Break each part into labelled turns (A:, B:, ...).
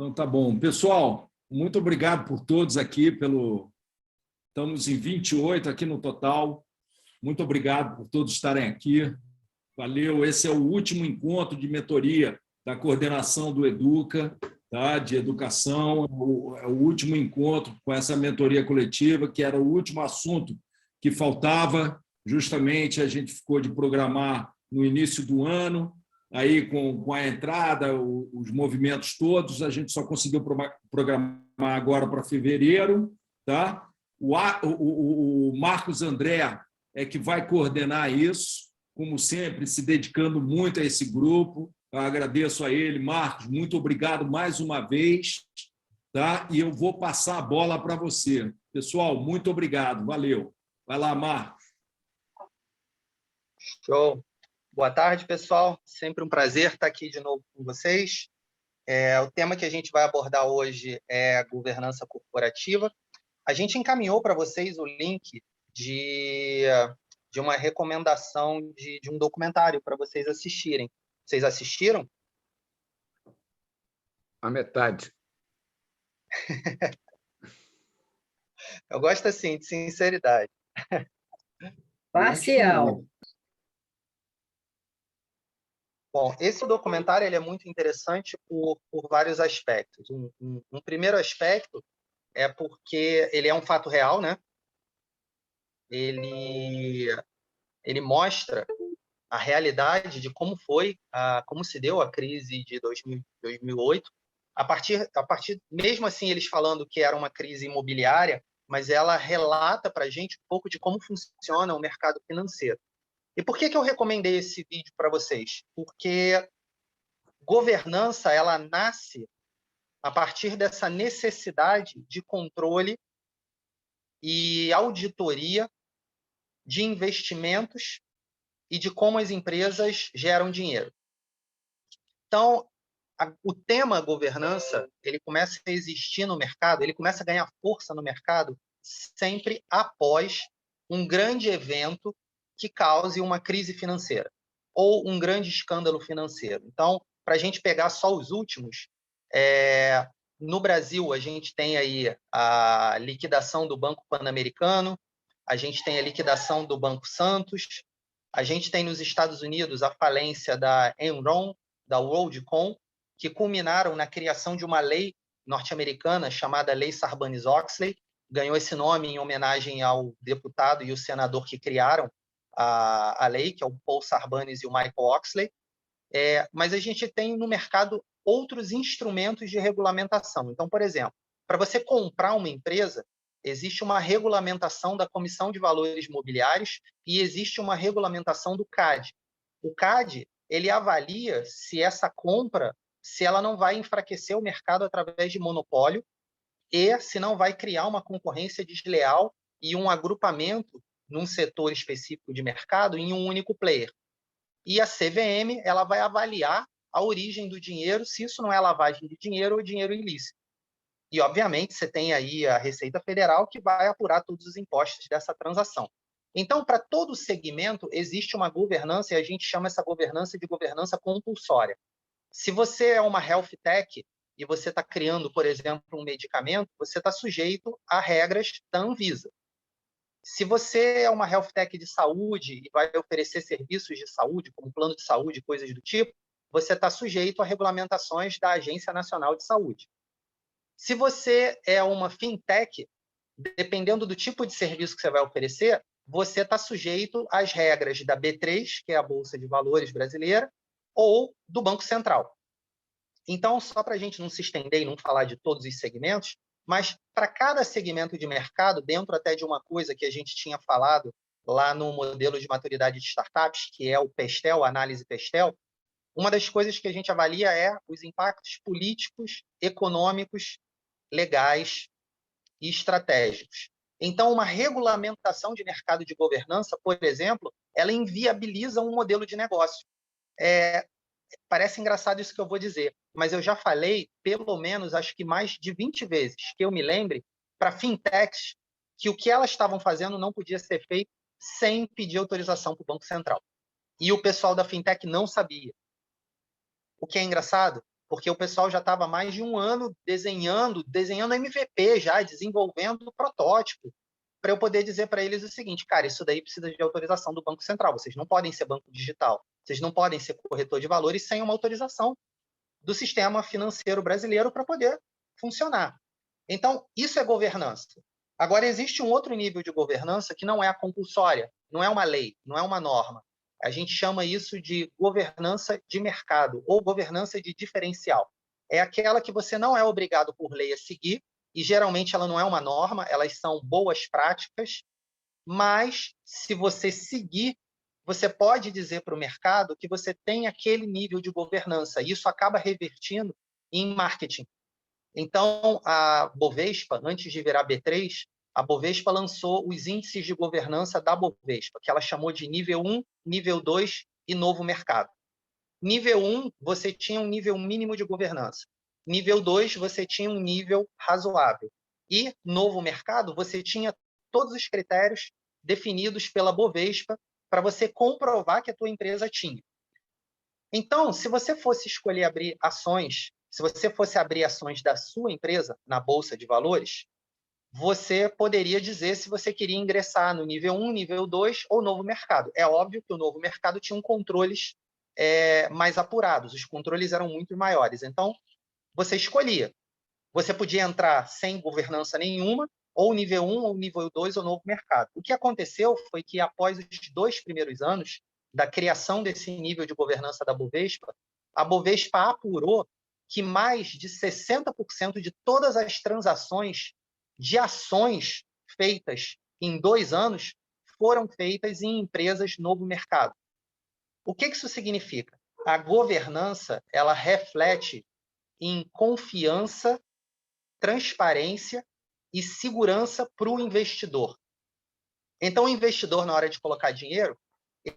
A: Então, tá bom. Pessoal, muito obrigado por todos aqui. Estamos em 28 aqui no total. Muito obrigado por todos estarem aqui. Valeu. Esse é o último encontro de mentoria da coordenação do Educa, tá? De educação. É o último encontro com essa mentoria coletiva, que era o último assunto que faltava. Justamente a gente ficou de programar no início do ano. Aí, com a entrada, os movimentos todos, a gente só conseguiu programar agora para fevereiro. Tá? O Marcos André é que vai coordenar isso, como sempre, se dedicando muito a esse grupo. Eu agradeço a ele. Marcos, muito obrigado mais uma vez. Tá? E eu vou passar a bola para você. Pessoal, muito obrigado. Valeu. Vai lá, Marcos.
B: Show. Boa tarde, pessoal. Sempre um prazer estar aqui de novo com vocês. O tema que a gente vai abordar hoje é governança corporativa. A gente encaminhou para vocês o link de uma recomendação de um documentário para vocês assistirem. Vocês assistiram?
C: A metade.
B: Eu gosto assim, de sinceridade.
D: Parcial.
B: Bom, esse documentário ele é muito interessante por vários aspectos. Um primeiro aspecto é porque ele é um fato real, né? Ele mostra a realidade de como como se deu a crise de 2008. A partir, mesmo assim, eles falando que era uma crise imobiliária, mas ela relata para a gente um pouco de como funciona o mercado financeiro. E por que eu recomendei esse vídeo para vocês? Porque governança ela nasce a partir dessa necessidade de controle e auditoria de investimentos e de como as empresas geram dinheiro. Então, o tema governança ele começa a existir no mercado, ele começa a ganhar força no mercado sempre após um grande evento que cause uma crise financeira ou um grande escândalo financeiro. Então, para a gente pegar só os últimos, no Brasil, a gente tem aí a liquidação do Banco Pan-Americano, a gente tem a liquidação do Banco Santos, a gente tem nos Estados Unidos a falência da Enron, da WorldCom, que culminaram na criação de uma lei norte-americana chamada Lei Sarbanes-Oxley, ganhou esse nome em homenagem ao deputado e o senador que criaram a lei, que é o Paul Sarbanes e o Michael Oxley. Mas a gente tem no mercado outros instrumentos de regulamentação. Então, por exemplo, para você comprar uma empresa, existe uma regulamentação da Comissão de Valores Mobiliários e existe uma regulamentação do CAD. O CAD ele avalia se essa compra, se ela não vai enfraquecer o mercado através de monopólio e se não vai criar uma concorrência desleal e um agrupamento num setor específico de mercado em um único player. E a CVM ela vai avaliar a origem do dinheiro, se isso não é lavagem de dinheiro ou dinheiro ilícito. E, obviamente, você tem aí a Receita Federal que vai apurar todos os impostos dessa transação. Então, para todo segmento, existe uma governança, e a gente chama essa governança de governança compulsória. Se você é uma health tech e você está criando, por exemplo, um medicamento, você está sujeito a regras da Anvisa. Se você é uma health tech de saúde e vai oferecer serviços de saúde, como plano de saúde, coisas do tipo, você está sujeito a regulamentações da Agência Nacional de Saúde. Se você é uma fintech, dependendo do tipo de serviço que você vai oferecer, você está sujeito às regras da B3, que é a Bolsa de Valores brasileira, ou do Banco Central. Então, só para a gente não se estender e não falar de todos os segmentos, mas para cada segmento de mercado, dentro até de uma coisa que a gente tinha falado lá no modelo de maturidade de startups, que é o PESTEL, a análise PESTEL, uma das coisas que a gente avalia é os impactos políticos, econômicos, legais e estratégicos. Então, uma regulamentação de mercado de governança, por exemplo, ela inviabiliza um modelo de negócio. Parece engraçado isso que eu vou dizer, mas eu já falei, pelo menos, acho que mais de 20 vezes, que eu me lembre, para fintechs, que o que elas estavam fazendo não podia ser feito sem pedir autorização para o Banco Central. E o pessoal da fintech não sabia. O que é engraçado, porque o pessoal já estava mais de um ano desenhando MVP já, desenvolvendo protótipo, para eu poder dizer para eles o seguinte, cara, isso daí precisa de autorização do Banco Central, vocês não podem ser banco digital, vocês não podem ser corretor de valores sem uma autorização do sistema financeiro brasileiro para poder funcionar. Então, isso é governança. Agora, existe um outro nível de governança que não é a compulsória, não é uma lei, não é uma norma. A gente chama isso de governança de mercado ou governança de diferencial. É aquela que você não é obrigado por lei a seguir, e geralmente ela não é uma norma, elas são boas práticas, mas se você seguir, você pode dizer para o mercado que você tem aquele nível de governança. E isso acaba revertindo em marketing. Então, a Bovespa, antes de virar B3, a Bovespa lançou os índices de governança da Bovespa, que ela chamou de nível 1, nível 2 e novo mercado. Nível 1, você tinha um nível mínimo de governança. Nível 2, você tinha um nível razoável. E novo mercado, você tinha todos os critérios definidos pela Bovespa para você comprovar que a tua empresa tinha. Então, se você fosse escolher abrir ações, se você fosse abrir ações da sua empresa na Bolsa de Valores, você poderia dizer se você queria ingressar no nível 1, nível 2 ou novo mercado. É óbvio que o novo mercado tinha controles mais apurados, os controles eram muito maiores. Então, você escolhia. Você podia entrar sem governança nenhuma, ou nível 1, ou nível 2, ou novo mercado. O que aconteceu foi que, após os 2 primeiros anos da criação desse nível de governança da Bovespa, a Bovespa apurou que mais de 60% de todas as transações de ações feitas em 2 anos foram feitas em empresas novo mercado. O que isso significa? A governança, ela reflete em confiança, transparência e segurança para o investidor. Então, o investidor, na hora de colocar dinheiro,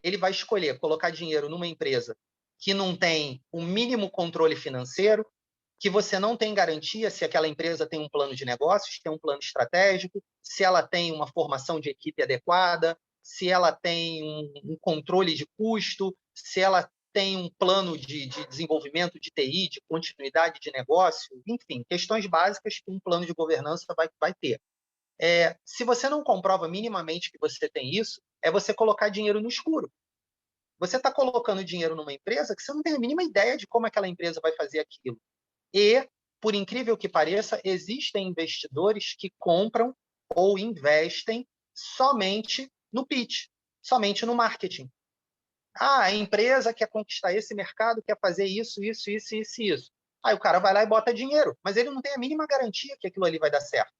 B: ele vai escolher colocar dinheiro numa empresa que não tem o mínimo controle financeiro, que você não tem garantia se aquela empresa tem um plano de negócios, tem um plano estratégico, se ela tem uma formação de equipe adequada, se ela tem um controle de custo, se ela tem um plano de desenvolvimento de TI, de continuidade de negócio, enfim, questões básicas que um plano de governança vai ter. Se você não comprova minimamente que você tem isso, é você colocar dinheiro no escuro. Você está colocando dinheiro numa empresa que você não tem a mínima ideia de como aquela empresa vai fazer aquilo. E, por incrível que pareça, existem investidores que compram ou investem somente no pitch, somente no marketing. A empresa quer conquistar esse mercado, quer fazer isso. Aí o cara vai lá e bota dinheiro, mas ele não tem a mínima garantia que aquilo ali vai dar certo.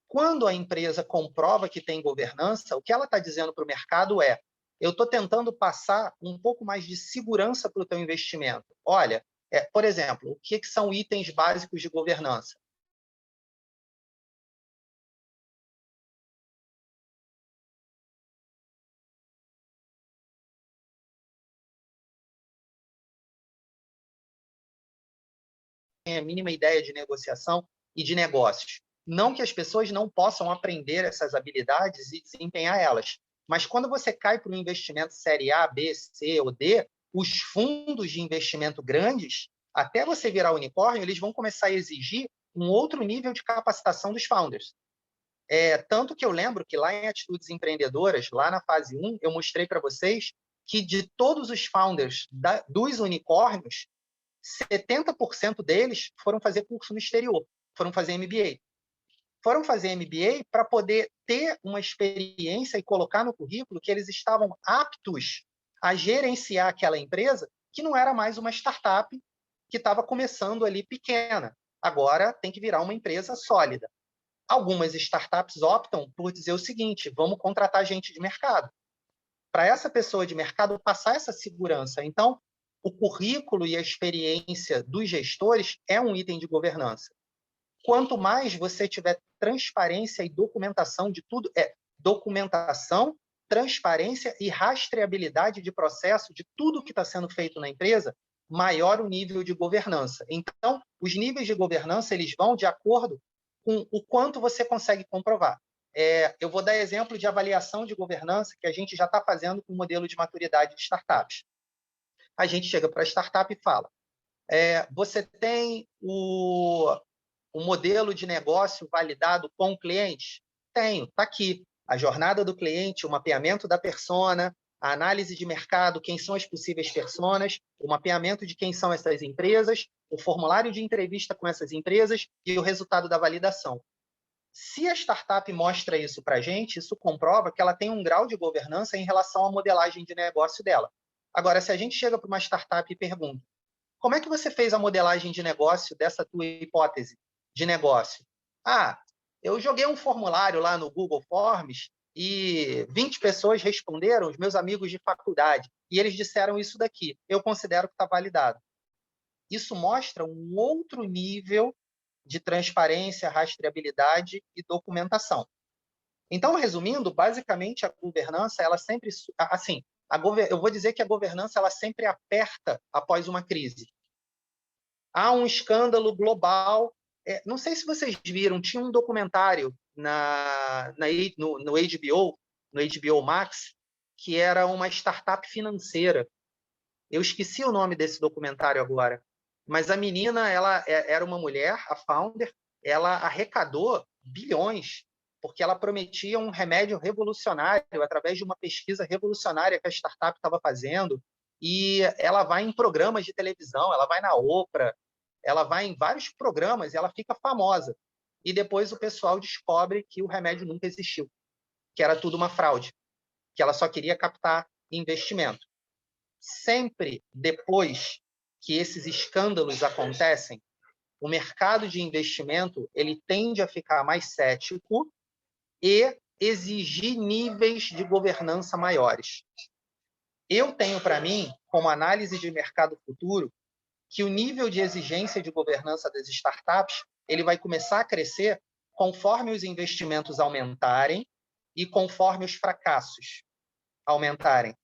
B: Quando a empresa comprova que tem governança, o que ela está dizendo para o mercado é: eu estou tentando passar um pouco mais de segurança para o teu investimento. Olha, por exemplo, o que são itens básicos de governança? Tem a mínima ideia de negociação e de negócios. Não que as pessoas não possam aprender essas habilidades e desempenhar elas, mas quando você cai para um investimento série A, B, C ou D, os fundos de investimento grandes, até você virar unicórnio, eles vão começar a exigir um outro nível de capacitação dos founders. Tanto que eu lembro que lá em Atitudes Empreendedoras, lá na fase 1, eu mostrei para vocês que de todos os founders dos unicórnios, 70% deles foram fazer curso no exterior, foram fazer MBA. Foram fazer MBA para poder ter uma experiência e colocar no currículo que eles estavam aptos a gerenciar aquela empresa, que não era mais uma startup que estava começando ali pequena. Agora tem que virar uma empresa sólida. Algumas startups optam por dizer o seguinte: vamos contratar gente de mercado. Para essa pessoa de mercado passar essa segurança. Então, o currículo e a experiência dos gestores é um item de governança. Quanto mais você tiver transparência e documentação de tudo, documentação, transparência e rastreabilidade de processo de tudo que está sendo feito na empresa, maior o nível de governança. Então, os níveis de governança eles vão de acordo com o quanto você consegue comprovar. Eu vou dar exemplo de avaliação de governança que a gente já está fazendo com o modelo de maturidade de startups. A gente chega para a startup e fala: Você tem o modelo de negócio validado com o cliente? Tenho, está aqui. A jornada do cliente, o mapeamento da persona, a análise de mercado, quem são as possíveis personas, o mapeamento de quem são essas empresas, o formulário de entrevista com essas empresas e o resultado da validação. Se a startup mostra isso para a gente, isso comprova que ela tem um grau de governança em relação à modelagem de negócio dela. Agora, se a gente chega para uma startup e pergunta, como é que você fez a modelagem de negócio dessa tua hipótese de negócio? Eu joguei um formulário lá no Google Forms e 20 pessoas responderam, os meus amigos de faculdade, e eles disseram isso daqui. Eu considero que está validado. Isso mostra um outro nível de transparência, rastreabilidade e documentação. Então, resumindo, basicamente, a governança, ela sempre... Assim, eu vou dizer que a governança ela sempre aperta após uma crise. Há um escândalo global. Não sei se vocês viram, tinha um documentário no HBO Max, que era uma startup financeira. Eu esqueci o nome desse documentário agora, mas a menina, ela era uma mulher, a founder, ela arrecadou bilhões, porque ela prometia um remédio revolucionário através de uma pesquisa revolucionária que a startup estava fazendo, e ela vai em programas de televisão, ela vai na Oprah, ela vai em vários programas e ela fica famosa. E depois o pessoal descobre que o remédio nunca existiu, que era tudo uma fraude, que ela só queria captar investimento. Sempre depois que esses escândalos acontecem, o mercado de investimento ele tende a ficar mais cético e exigir níveis de governança maiores. Eu tenho para mim, como análise de mercado futuro, que o nível de exigência de governança das startups ele vai começar a crescer conforme os investimentos aumentarem e conforme os fracassos aumentarem.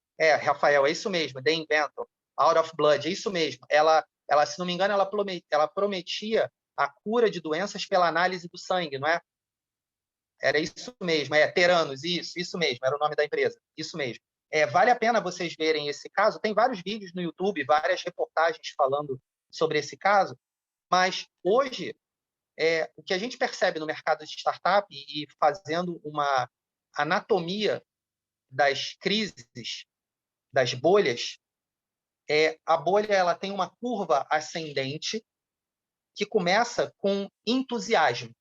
B: Rafael, é isso mesmo, The Inventor, Out of Blood, é isso mesmo. Ela, se não me engano, ela prometia a cura de doenças pela análise do sangue, não é? Era isso mesmo, Teranos, isso mesmo, era o nome da empresa, isso mesmo. Vale a pena vocês verem esse caso, tem vários vídeos no YouTube, várias reportagens falando sobre esse caso, mas hoje, o que a gente percebe no mercado de startup e fazendo uma anatomia das crises, das bolhas, a bolha ela tem uma curva ascendente que começa com entusiasmo.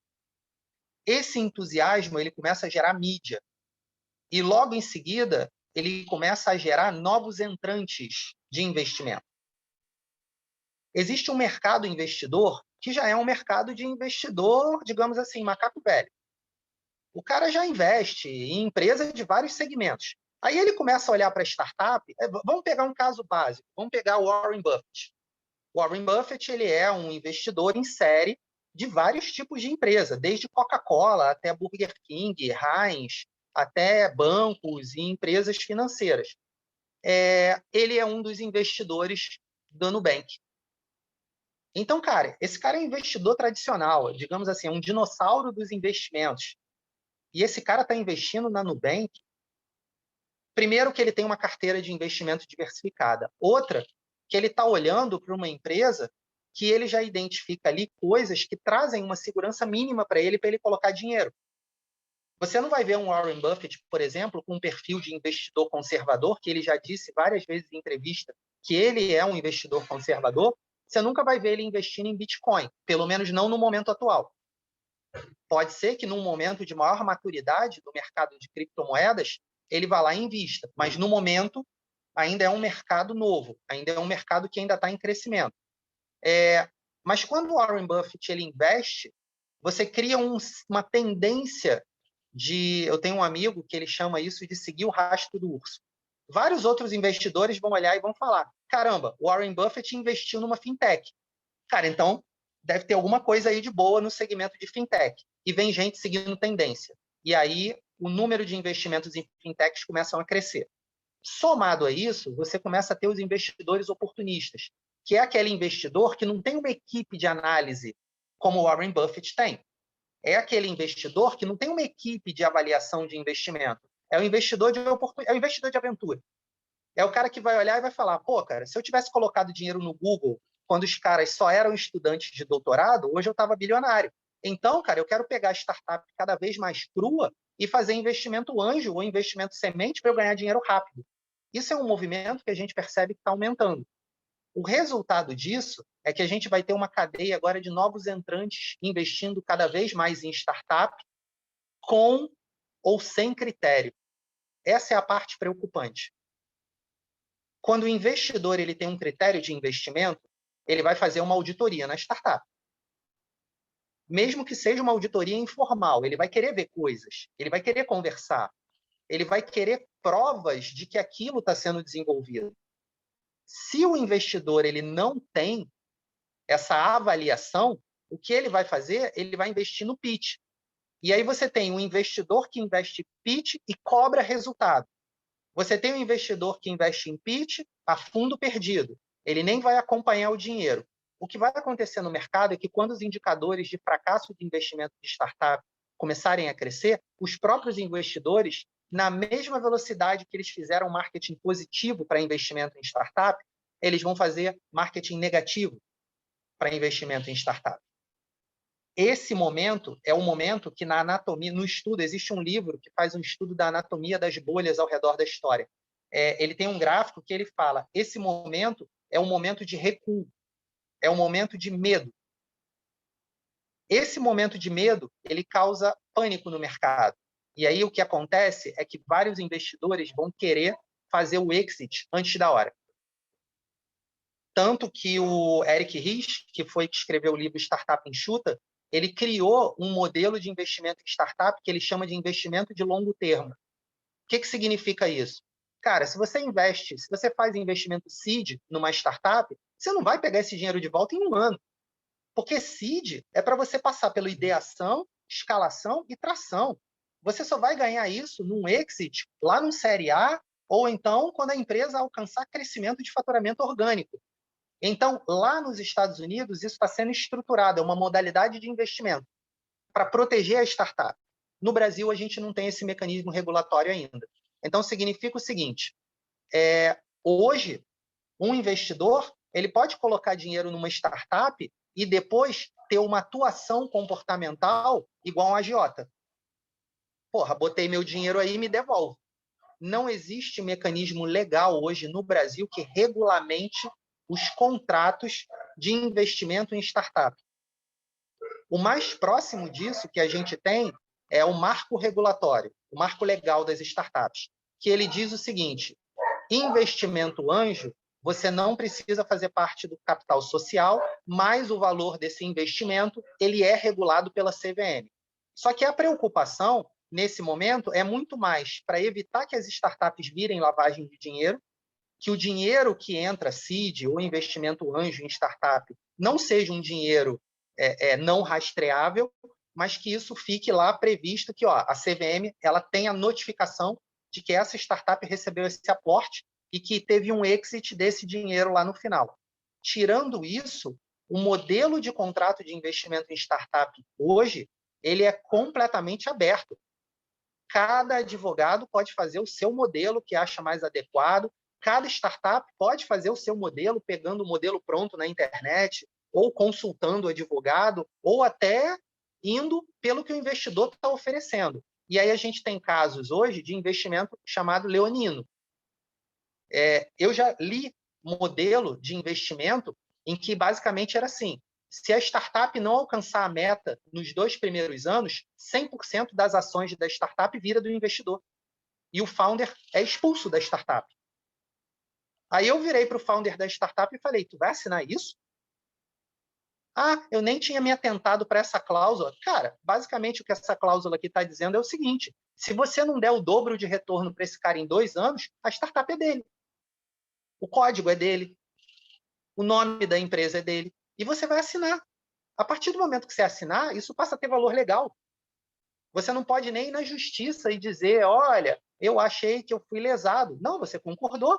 B: Esse entusiasmo ele começa a gerar mídia e logo em seguida ele começa a gerar novos entrantes de investimento. Existe um mercado investidor que já é um mercado de investidor, digamos assim, macaco velho. O cara já investe em empresas de vários segmentos. Aí ele começa a olhar para a startup. Vamos pegar um caso básico. Vamos pegar o Warren Buffett. O Warren Buffett ele é um investidor em série de vários tipos de empresa, desde Coca-Cola até Burger King, Heinz, até bancos e empresas financeiras. Ele é um dos investidores do Nubank. Então, cara, esse cara é um investidor tradicional, digamos assim, é um dinossauro dos investimentos. E esse cara está investindo na Nubank. Primeiro, que ele tem uma carteira de investimento diversificada. Outra, que ele está olhando para uma empresa que ele já identifica ali coisas que trazem uma segurança mínima para ele colocar dinheiro. Você não vai ver um Warren Buffett, por exemplo, com um perfil de investidor conservador, que ele já disse várias vezes em entrevista que ele é um investidor conservador. Você nunca vai ver ele investindo em Bitcoin, pelo menos não no momento atual. Pode ser que num momento de maior maturidade do mercado de criptomoedas, ele vá lá e invista, mas no momento ainda é um mercado novo, ainda é um mercado que ainda está em crescimento. Mas quando o Warren Buffett ele investe, você cria uma tendência eu tenho um amigo que ele chama isso de seguir o rastro do urso. Vários outros investidores vão olhar e vão falar, caramba, o Warren Buffett investiu numa fintech. Cara, então deve ter alguma coisa aí de boa no segmento de fintech. E vem gente seguindo tendência. E aí o número de investimentos em fintechs começam a crescer. Somado a isso, você começa a ter os investidores oportunistas, que é aquele investidor que não tem uma equipe de análise como o Warren Buffett tem. É aquele investidor que não tem uma equipe de avaliação de investimento. É o investidor é o investidor de aventura. É o cara que vai olhar e vai falar, pô, cara, se eu tivesse colocado dinheiro no Google quando os caras só eram estudantes de doutorado, hoje eu estava bilionário. Então, cara, eu quero pegar a startup cada vez mais crua e fazer investimento anjo ou investimento semente para eu ganhar dinheiro rápido. Isso é um movimento que a gente percebe que está aumentando. O resultado disso é que a gente vai ter uma cadeia agora de novos entrantes investindo cada vez mais em startup com ou sem critério. Essa é a parte preocupante. Quando o investidor ele tem um critério de investimento, ele vai fazer uma auditoria na startup. Mesmo que seja uma auditoria informal, ele vai querer ver coisas, ele vai querer conversar, ele vai querer provas de que aquilo está sendo desenvolvido. Se o investidor ele não tem essa avaliação, o que ele vai fazer? Ele vai investir no pitch. E aí você tem um investidor que investe em pitch e cobra resultado. Você tem um investidor que investe em pitch a fundo perdido. Ele nem vai acompanhar o dinheiro. O que vai acontecer no mercado é que quando os indicadores de fracasso de investimento de startup começarem a crescer, os próprios investidores, na mesma velocidade que eles fizeram marketing positivo para investimento em startup, eles vão fazer marketing negativo para investimento em startup. Esse momento é o momento que na anatomia, no estudo, existe um livro que faz um estudo da anatomia das bolhas ao redor da história. Ele tem um gráfico que ele fala, esse momento é um momento de recuo, é um momento de medo. Esse momento de medo, ele causa pânico no mercado. E aí o que acontece é que vários investidores vão querer fazer o exit antes da hora. Tanto que o Eric Ries, que foi que escreveu o livro Startup Enxuta, ele criou um modelo de investimento em startup que ele chama de investimento de longo termo. O que significa isso? Cara, se você faz investimento seed numa startup, você não vai pegar esse dinheiro de volta em um ano. Porque seed é para você passar pela ideação, escalação e tração. Você só vai ganhar isso num exit, lá no Série A, ou então quando a empresa alcançar crescimento de faturamento orgânico. Então, lá nos Estados Unidos, isso está sendo estruturado, é uma modalidade de investimento para proteger a startup. No Brasil, a gente não tem esse mecanismo regulatório ainda. Então, significa o seguinte, hoje, um investidor ele pode colocar dinheiro numa startup e depois ter uma atuação comportamental igual um agiota. Porra, botei meu dinheiro aí e me devolve. Não existe mecanismo legal hoje no Brasil que regulamente os contratos de investimento em startup. O mais próximo disso que a gente tem é o marco regulatório, o marco legal das startups, que ele diz o seguinte, investimento anjo, você não precisa fazer parte do capital social, mas o valor desse investimento ele é regulado pela CVM. Só que a preocupação, nesse momento, é muito mais para evitar que as startups virem lavagem de dinheiro, que o dinheiro que entra seed ou investimento anjo em startup não seja um dinheiro não rastreável, mas que isso fique lá previsto que a CVM ela tem a notificação de que essa startup recebeu esse aporte e que teve um exit desse dinheiro lá no final. Tirando isso, o modelo de contrato de investimento em startup hoje ele é completamente aberto. Cada advogado pode fazer o seu modelo que acha mais adequado, cada startup pode fazer o seu modelo pegando o modelo pronto na internet, ou consultando o advogado, ou até indo pelo que o investidor está oferecendo. E aí a gente tem casos hoje de investimento chamado leonino. Eu já li modelo de investimento em que basicamente era assim, se a startup não alcançar a meta nos 2 primeiros anos, 100% das ações da startup vira do investidor. E o founder é expulso da startup. Aí eu virei para o founder da startup e falei, tu vai assinar isso? Ah, eu nem tinha me atentado para essa cláusula. Cara, basicamente o que essa cláusula aqui está dizendo é o seguinte, se você não der o dobro de retorno para esse cara em 2 anos, a startup é dele. O código é dele. O nome da empresa é dele. E você vai assinar. A partir do momento que você assinar, isso passa a ter valor legal. Você não pode nem ir na justiça e dizer, olha, eu achei que eu fui lesado. Não, você concordou.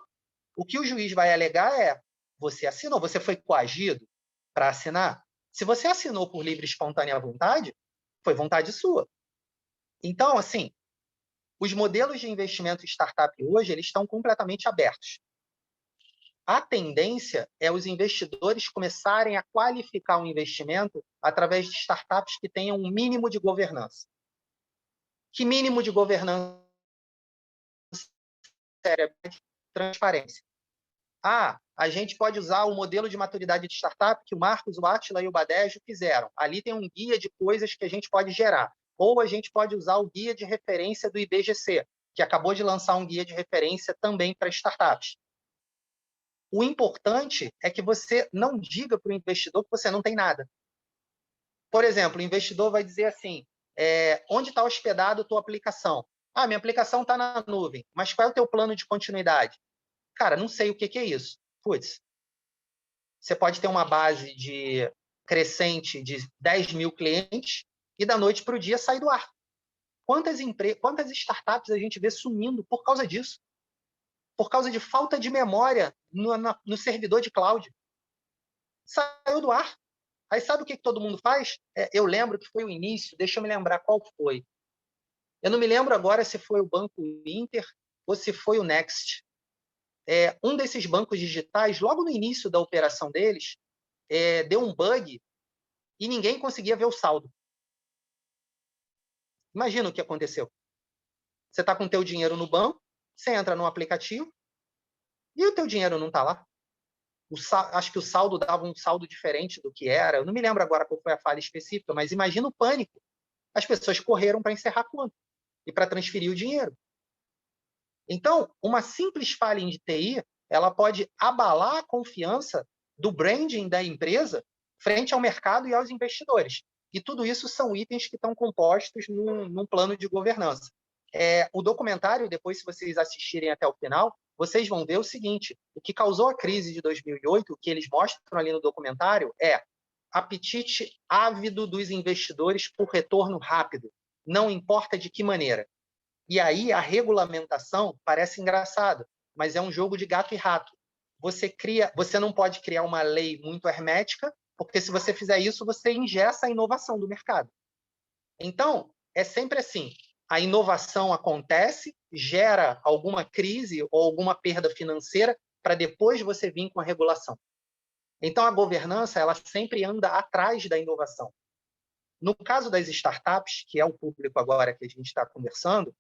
B: O que o juiz vai alegar é, você assinou, você foi coagido para assinar? Se você assinou por livre e espontânea vontade, foi vontade sua. Então, assim, os modelos de investimento em startup hoje, eles estão completamente abertos. a tendência é os investidores começarem a qualificar o investimento através de startups que tenham um mínimo de governança. Que mínimo de governança é transparência? A gente pode usar o modelo de maturidade de startup que o Marcos, o Átila e o Badejo fizeram. Ali tem um guia de coisas que a gente pode gerar. Ou a gente pode usar o guia de referência do IBGC, que acabou de lançar um guia de referência também para startups. O importante é que você não diga para o investidor que você não tem nada. Por exemplo, o investidor vai dizer assim, onde está hospedado a tua aplicação? Minha aplicação está na nuvem, mas qual é o teu plano de continuidade? Cara, não sei o que é isso. Putz, você pode ter uma base de crescente de 10 mil clientes e da noite para o dia sair do ar. Quantas startups a gente vê sumindo por causa disso? Por causa de falta de memória no servidor de cloud. Saiu do ar. Aí sabe o que todo mundo faz? Eu lembro que foi o início, deixa eu me lembrar qual foi. Eu não me lembro agora se foi o Banco Inter ou se foi o Next. Um desses bancos digitais, logo no início da operação deles, deu um bug e ninguém conseguia ver o saldo. Imagina o que aconteceu. Você está com o teu dinheiro no banco, você entra no aplicativo e o teu dinheiro não está lá. Acho que o saldo dava um saldo diferente do que era. Eu não me lembro agora qual foi a falha específica, mas imagina o pânico. As pessoas correram para encerrar a conta e para transferir o dinheiro. Então, uma simples falha em TI, ela pode abalar a confiança do branding da empresa frente ao mercado e aos investidores. E tudo isso são itens que estão compostos num plano de governança. O documentário, depois, se vocês assistirem até o final, vocês vão ver o seguinte, o que causou a crise de 2008, o que eles mostram ali no documentário é apetite ávido dos investidores por retorno rápido, não importa de que maneira. E aí a regulamentação parece engraçado, mas é um jogo de gato e rato. Você não pode criar uma lei muito hermética, porque se você fizer isso, você engessa a inovação do mercado. Então, é sempre assim, a inovação acontece, gera alguma crise ou alguma perda financeira, para depois você vir com a regulação. Então, a governança ela sempre anda atrás da inovação. No caso das startups, que é o público agora que a gente está conversando,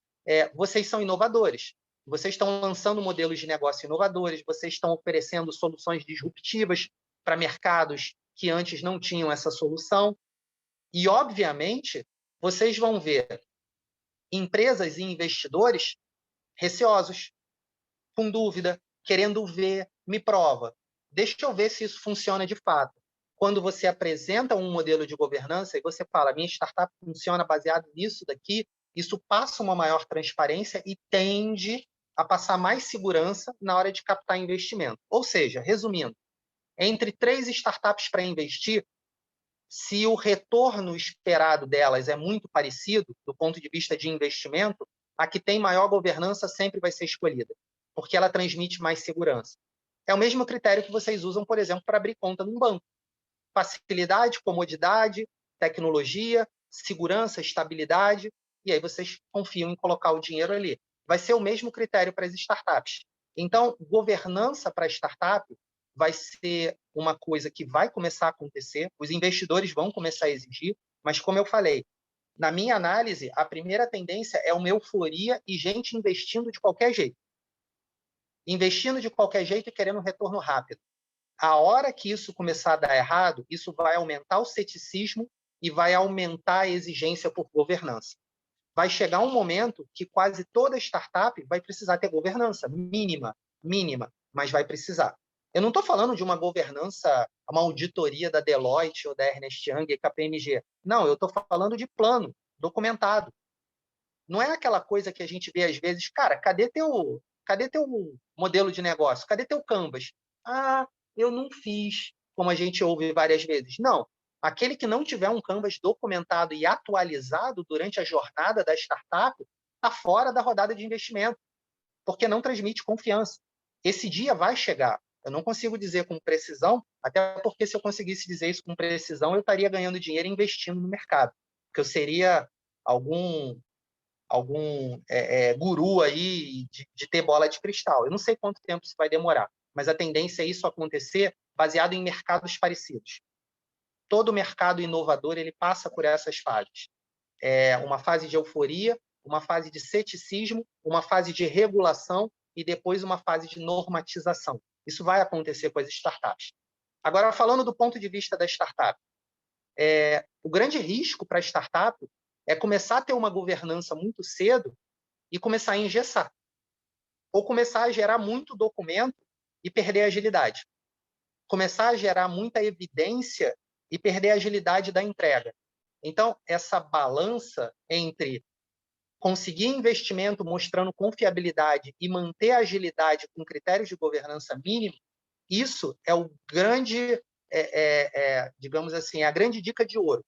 B: vocês são inovadores. Vocês estão lançando modelos de negócio inovadores, vocês estão oferecendo soluções disruptivas para mercados que antes não tinham essa solução. E, obviamente, vocês vão ver empresas e investidores receosos, com dúvida, querendo ver, me prova. Deixa eu ver se isso funciona de fato. Quando você apresenta um modelo de governança e você fala, minha startup funciona baseado nisso daqui, isso passa uma maior transparência e tende a passar mais segurança na hora de captar investimento. Ou seja, resumindo, entre 3 startups para investir, se o retorno esperado delas é muito parecido, do ponto de vista de investimento, a que tem maior governança sempre vai ser escolhida, porque ela transmite mais segurança. É o mesmo critério que vocês usam, por exemplo, para abrir conta num banco. Facilidade, comodidade, tecnologia, segurança, estabilidade, e aí vocês confiam em colocar o dinheiro ali. Vai ser o mesmo critério para as startups. Então, governança para startup vai ser uma coisa que vai começar a acontecer, os investidores vão começar a exigir, mas, como eu falei, na minha análise, a primeira tendência é uma euforia e gente investindo de qualquer jeito. Investindo de qualquer jeito e querendo um retorno rápido. A hora que isso começar a dar errado, isso vai aumentar o ceticismo e vai aumentar a exigência por governança. Vai chegar um momento que quase toda startup vai precisar ter governança, mínima, mas vai precisar. Eu não estou falando de uma governança, uma auditoria da Deloitte ou da Ernst Young e KPMG. Não, eu estou falando de plano, documentado. Não é aquela coisa que a gente vê às vezes, cara, cadê teu modelo de negócio? Cadê teu Canvas? Eu não fiz, como a gente ouve várias vezes. Não, aquele que não tiver um Canvas documentado e atualizado durante a jornada da startup está fora da rodada de investimento, porque não transmite confiança. Esse dia vai chegar. Eu não consigo dizer com precisão, até porque se eu conseguisse dizer isso com precisão, eu estaria ganhando dinheiro investindo no mercado, porque eu seria algum guru aí de ter bola de cristal. Eu não sei quanto tempo isso vai demorar, mas a tendência é isso acontecer baseado em mercados parecidos. Todo mercado inovador ele passa por essas fases. Uma fase de euforia, uma fase de ceticismo, uma fase de regulação e depois uma fase de normatização. Isso vai acontecer com as startups. Agora, falando do ponto de vista da startup, o grande risco para a startup é começar a ter uma governança muito cedo e começar a engessar. Ou começar a gerar muito documento e perder a agilidade. Começar a gerar muita evidência e perder a agilidade da entrega. Então, essa balança entre conseguir investimento mostrando confiabilidade e manter a agilidade com critérios de governança mínimos, isso é o grande, digamos assim, a grande dica de ouro.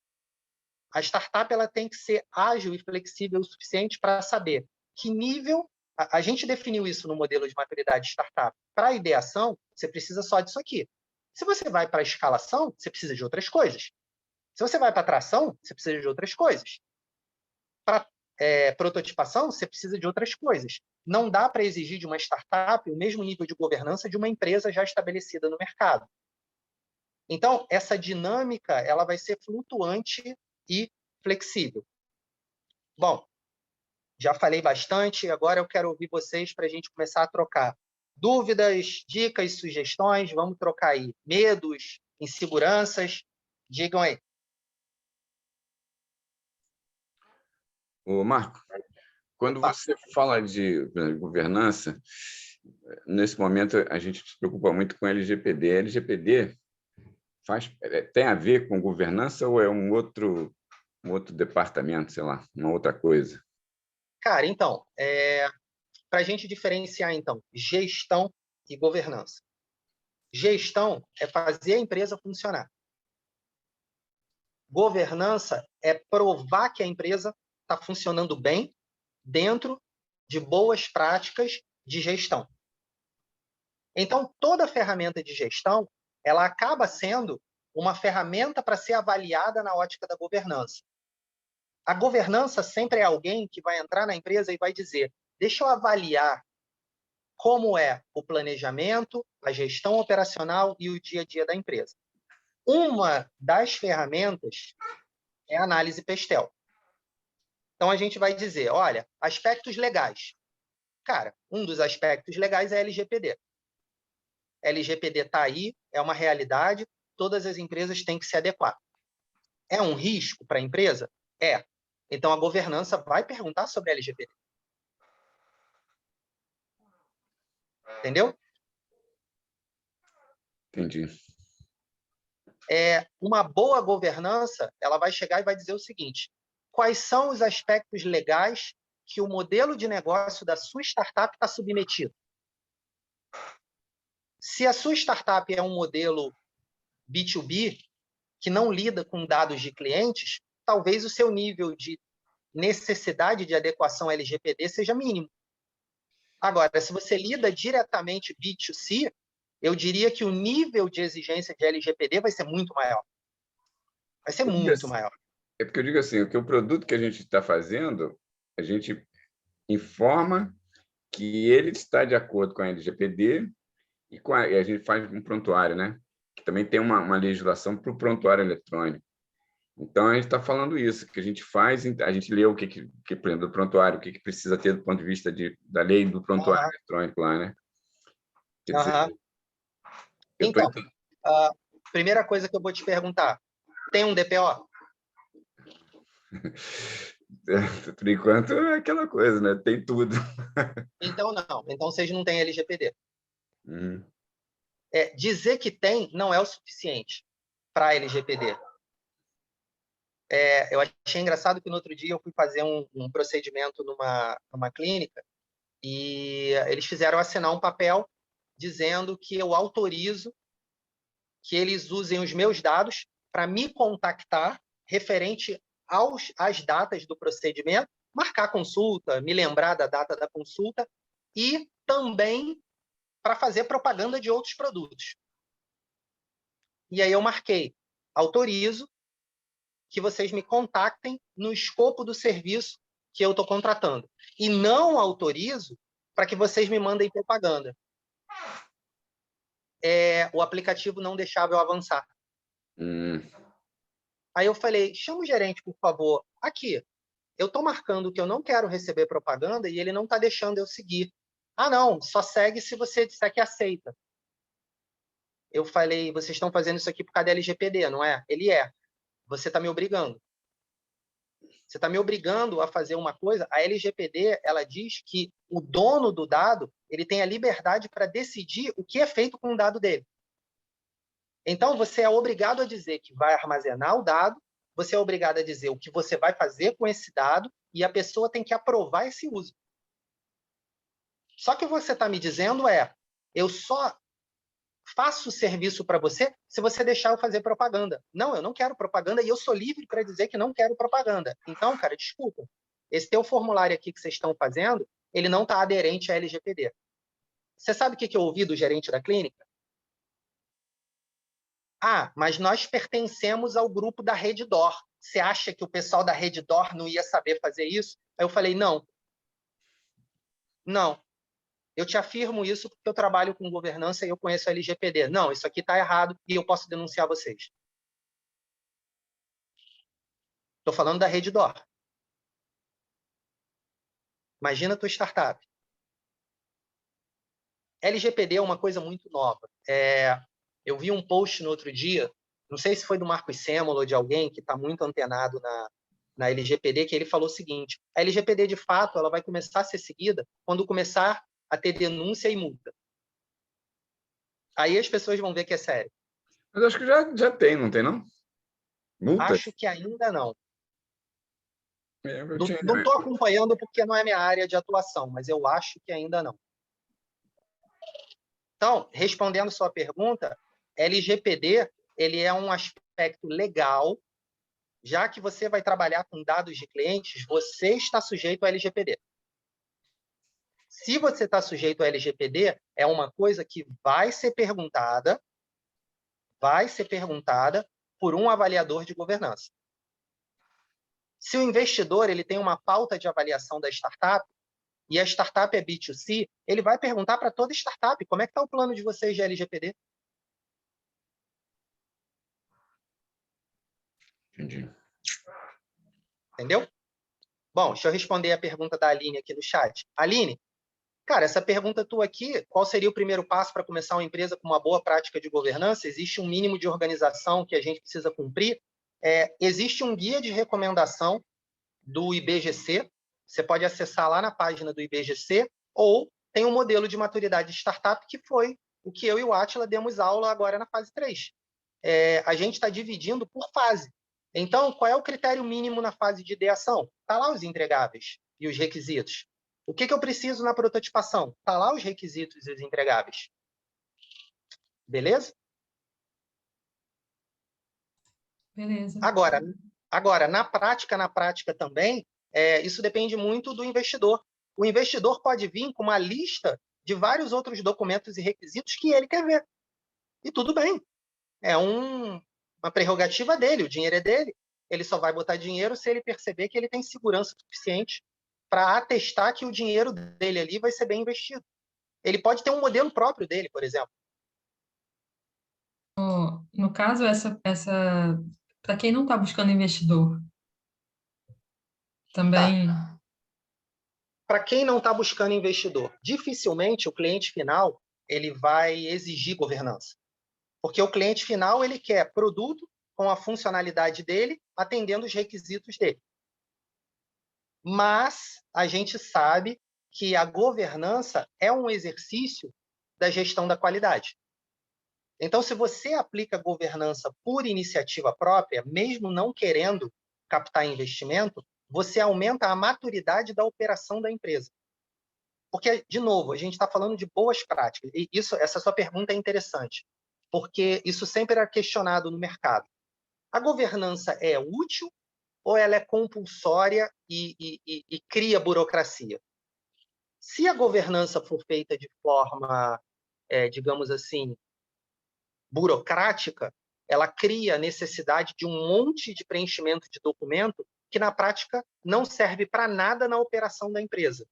B: A startup ela tem que ser ágil e flexível o suficiente para saber que nível... A gente definiu isso no modelo de maturidade de startup. Para a ideação, você precisa só disso aqui. Se você vai para a escalação, você precisa de outras coisas. Se você vai para a tração, você precisa de outras coisas. Para prototipação, você precisa de outras coisas. Não dá para exigir de uma startup o mesmo nível de governança de uma empresa já estabelecida no mercado. Então, essa dinâmica ela vai ser flutuante e flexível. Bom, já falei bastante, agora eu quero ouvir vocês para a gente começar a trocar dúvidas, dicas, sugestões. Vamos trocar aí medos, inseguranças. Digam aí.
C: Ô, Marco, quando você fala de governança, nesse momento a gente se preocupa muito com LGPD. LGPD tem a ver com governança ou é um outro departamento, sei lá, uma outra coisa?
B: Cara, então, para a gente diferenciar, então, gestão e governança. Gestão é fazer a empresa funcionar. Governança é provar que a empresa está funcionando bem dentro de boas práticas de gestão. Então, toda ferramenta de gestão, ela acaba sendo uma ferramenta para ser avaliada na ótica da governança. A governança sempre é alguém que vai entrar na empresa e vai dizer: deixa eu avaliar como é o planejamento, a gestão operacional e o dia a dia da empresa. Uma das ferramentas é a análise Pestel. Então, a gente vai dizer, olha, aspectos legais. Cara, um dos aspectos legais é a LGPD. LGPD está aí, é uma realidade, todas as empresas têm que se adequar. É um risco para a empresa? É. Então, a governança vai perguntar sobre a LGPD. Entendeu?
C: Entendi.
B: Uma boa governança, ela vai chegar e vai dizer o seguinte: quais são os aspectos legais que o modelo de negócio da sua startup está submetido? Se a sua startup é um modelo B2B, que não lida com dados de clientes, talvez o seu nível de necessidade de adequação LGPD seja mínimo. Agora, se você lida diretamente B2C, eu diria que o nível de exigência de LGPD vai ser muito maior. Vai ser muito maior.
C: É porque eu digo assim, o produto que a gente está fazendo, a gente informa que ele está de acordo com a LGPD e a gente faz um prontuário, né? Que também tem uma legislação para o prontuário eletrônico. Então, a gente está falando isso, que a gente faz, a gente lê por exemplo, do prontuário, o que precisa ter do ponto de vista da lei do prontuário eletrônico lá, né? Quer dizer,
B: então, a primeira coisa que eu vou te perguntar, tem um DPO?
C: Por enquanto, é aquela coisa, né? Tem tudo.
B: Então, não. Então, vocês não têm LGPD.
C: Uhum.
B: Dizer que tem não é o suficiente para a LGPD. Eu achei engraçado que no outro dia eu fui fazer um procedimento numa clínica e eles fizeram assinar um papel dizendo que eu autorizo que eles usem os meus dados para me contactar referente às datas do procedimento, marcar a consulta, me lembrar da data da consulta e também para fazer propaganda de outros produtos. E aí eu marquei, autorizo que vocês me contactem no escopo do serviço que eu estou contratando. E não autorizo para que vocês me mandem propaganda. o aplicativo não deixava eu avançar. Aí eu falei, chama o gerente, por favor. Aqui, eu estou marcando que eu não quero receber propaganda e ele não está deixando eu seguir. Ah, não, só segue se você disser que aceita. Eu falei, vocês estão fazendo isso aqui por causa da LGPD, não é? Ele é. Você está me obrigando. Você está me obrigando a fazer uma coisa. A LGPD, ela diz que o dono do dado, ele tem a liberdade para decidir o que é feito com o dado dele. Então, você é obrigado a dizer que vai armazenar o dado, você é obrigado a dizer o que você vai fazer com esse dado e a pessoa tem que aprovar esse uso. Só que o que você está me dizendo eu só faço o serviço para você se você deixar eu fazer propaganda. Não, eu não quero propaganda e eu sou livre para dizer que não quero propaganda. Então, cara, desculpa. Esse teu formulário aqui que vocês estão fazendo, ele não está aderente à LGPD. Você sabe o que eu ouvi do gerente da clínica? Ah, mas nós pertencemos ao grupo da Reddor. Você acha que o pessoal da Reddor não ia saber fazer isso? Aí eu falei, não. Não. Eu te afirmo isso porque eu trabalho com governança e eu conheço a LGPD. Não, isso aqui está errado e eu posso denunciar vocês. Estou falando da Reddor. Imagina a tua startup. LGPD é uma coisa muito nova. Eu vi um post no outro dia, não sei se foi do Marcos Sêmola ou de alguém que está muito antenado na LGPD, que ele falou o seguinte, a LGPD, de fato, ela vai começar a ser seguida quando começar a ter denúncia e multa. Aí as pessoas vão ver que é sério.
C: Mas acho que já tem, não tem, não? Multa?
B: Acho que ainda não.
C: Eu
B: Não estou acompanhando porque não é minha área de atuação, mas eu acho que ainda não. Então, respondendo sua pergunta, LGPD ele é um aspecto legal, já que você vai trabalhar com dados de clientes, você está sujeito ao LGPD. Se você está sujeito ao LGPD, é uma coisa que vai ser perguntada por um avaliador de governança. Se o investidor ele tem uma pauta de avaliação da startup, e a startup é B2C, ele vai perguntar para toda startup como é que está o plano de vocês de LGPD.
C: Entendi.
B: Entendeu? Bom, deixa eu responder a pergunta da Aline aqui no chat. Aline, cara, essa pergunta tua aqui, qual seria o primeiro passo para começar uma empresa com uma boa prática de governança? Existe um mínimo de organização que a gente precisa cumprir? Existe um guia de recomendação do IBGC, você pode acessar lá na página do IBGC, ou tem um modelo de maturidade de startup, que foi o que eu e o Átila demos aula agora na fase 3. A gente está dividindo por fase. Então, qual é o critério mínimo na fase de ideação? Está lá os entregáveis e os requisitos. O que eu preciso na prototipação? Está lá os requisitos e os entregáveis. Beleza?
D: Beleza.
B: Agora na prática também, isso depende muito do investidor. O investidor pode vir com uma lista de vários outros documentos e requisitos que ele quer ver. E tudo bem. É uma prerrogativa dele, o dinheiro é dele. Ele só vai botar dinheiro se ele perceber que ele tem segurança suficiente para atestar que o dinheiro dele ali vai ser bem investido. Ele pode ter um modelo próprio dele, por exemplo.
D: No caso, para quem não está buscando investidor, também.
B: Para quem não está buscando investidor, dificilmente o cliente final ele vai exigir governança. Porque o cliente final ele quer produto com a funcionalidade dele, atendendo os requisitos dele. Mas a gente sabe que a governança é um exercício da gestão da qualidade. Então, se você aplica governança por iniciativa própria, mesmo não querendo captar investimento, você aumenta a maturidade da operação da empresa. Porque, de novo, a gente está falando de boas práticas. E essa sua pergunta é interessante, porque isso sempre era questionado no mercado. A governança é útil ou ela é compulsória e cria burocracia? Se a governança for feita de forma, digamos assim, burocrática, ela cria a necessidade de um monte de preenchimento de documento que, na prática, não serve para nada na operação da empresa,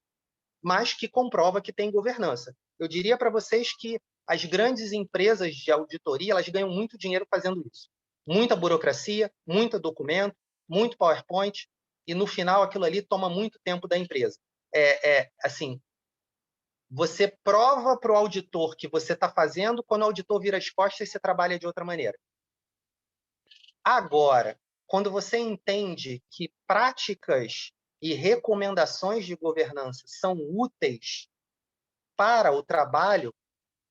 B: mas que comprova que tem governança. Eu diria para vocês que as grandes empresas de auditoria, elas ganham muito dinheiro fazendo isso. Muita burocracia, muito documento, muito PowerPoint, e no final aquilo ali toma muito tempo da empresa. Assim, você prova para o auditor que você está fazendo, quando o auditor vira as costas, você trabalha de outra maneira. Agora, quando você entende que práticas e recomendações de governança são úteis para o trabalho,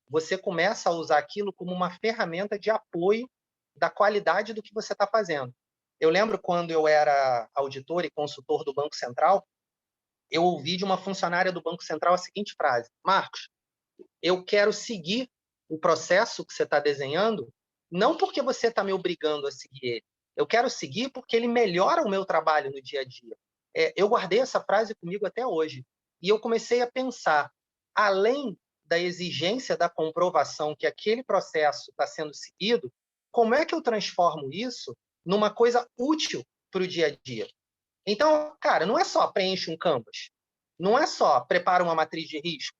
B: você começa a usar aquilo como uma ferramenta de apoio da qualidade do que você está fazendo. Eu lembro quando eu era auditor e consultor do Banco Central, eu ouvi de uma funcionária do Banco Central a seguinte frase: Marcos, eu quero seguir o processo que você está desenhando, não porque você está me obrigando a seguir ele. Eu quero seguir porque ele melhora o meu trabalho no dia a dia. Eu guardei essa frase comigo até hoje. E eu comecei a pensar, além da exigência da comprovação que aquele processo está sendo seguido, como é que eu transformo isso numa coisa útil para o dia a dia? Então, cara, não é só preenche um canvas, não é só prepara uma matriz de risco.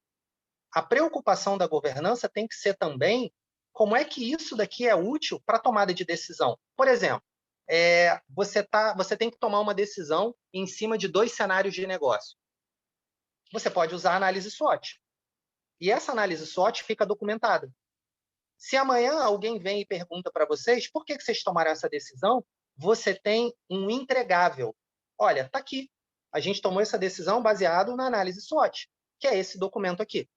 B: A preocupação da governança tem que ser também como é que isso daqui é útil para a tomada de decisão. Por exemplo, você tem que tomar uma decisão em cima de 2 cenários de negócio. Você pode usar a análise SWOT. E essa análise SWOT fica documentada. Se amanhã alguém vem e pergunta para vocês por que vocês tomaram essa decisão, você tem um entregável. Olha, está aqui. A gente tomou essa decisão baseado na análise SWOT, que é esse documento aqui.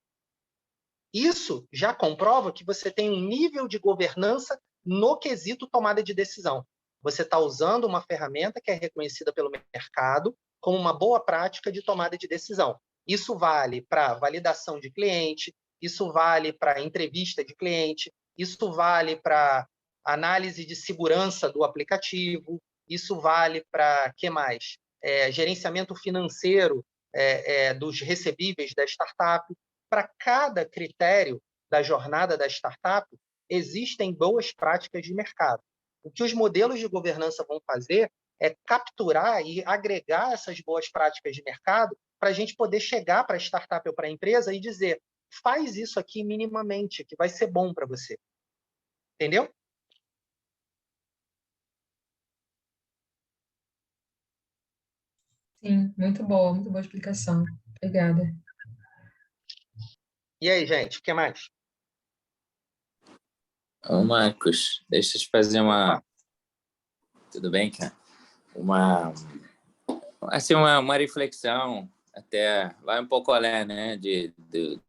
B: Isso já comprova que você tem um nível de governança no quesito tomada de decisão. Você está usando uma ferramenta que é reconhecida pelo mercado como uma boa prática de tomada de decisão. Isso vale para validação de cliente, isso vale para entrevista de cliente, isso vale para análise de segurança do aplicativo, isso vale para, que mais? Gerenciamento financeiro dos recebíveis da startup. Para cada critério da jornada da startup, existem boas práticas de mercado. O que os modelos de governança vão fazer é capturar e agregar essas boas práticas de mercado para a gente poder chegar para a startup ou para a empresa e dizer: faz isso aqui minimamente, que vai ser bom para você. Entendeu?
D: Sim, muito boa explicação. Obrigada.
B: E aí, gente, o que mais?
E: Ô, Marcos, deixa eu te fazer uma...
B: Opa.
E: Tudo bem, cara? Uma reflexão, até vai um pouco além, né,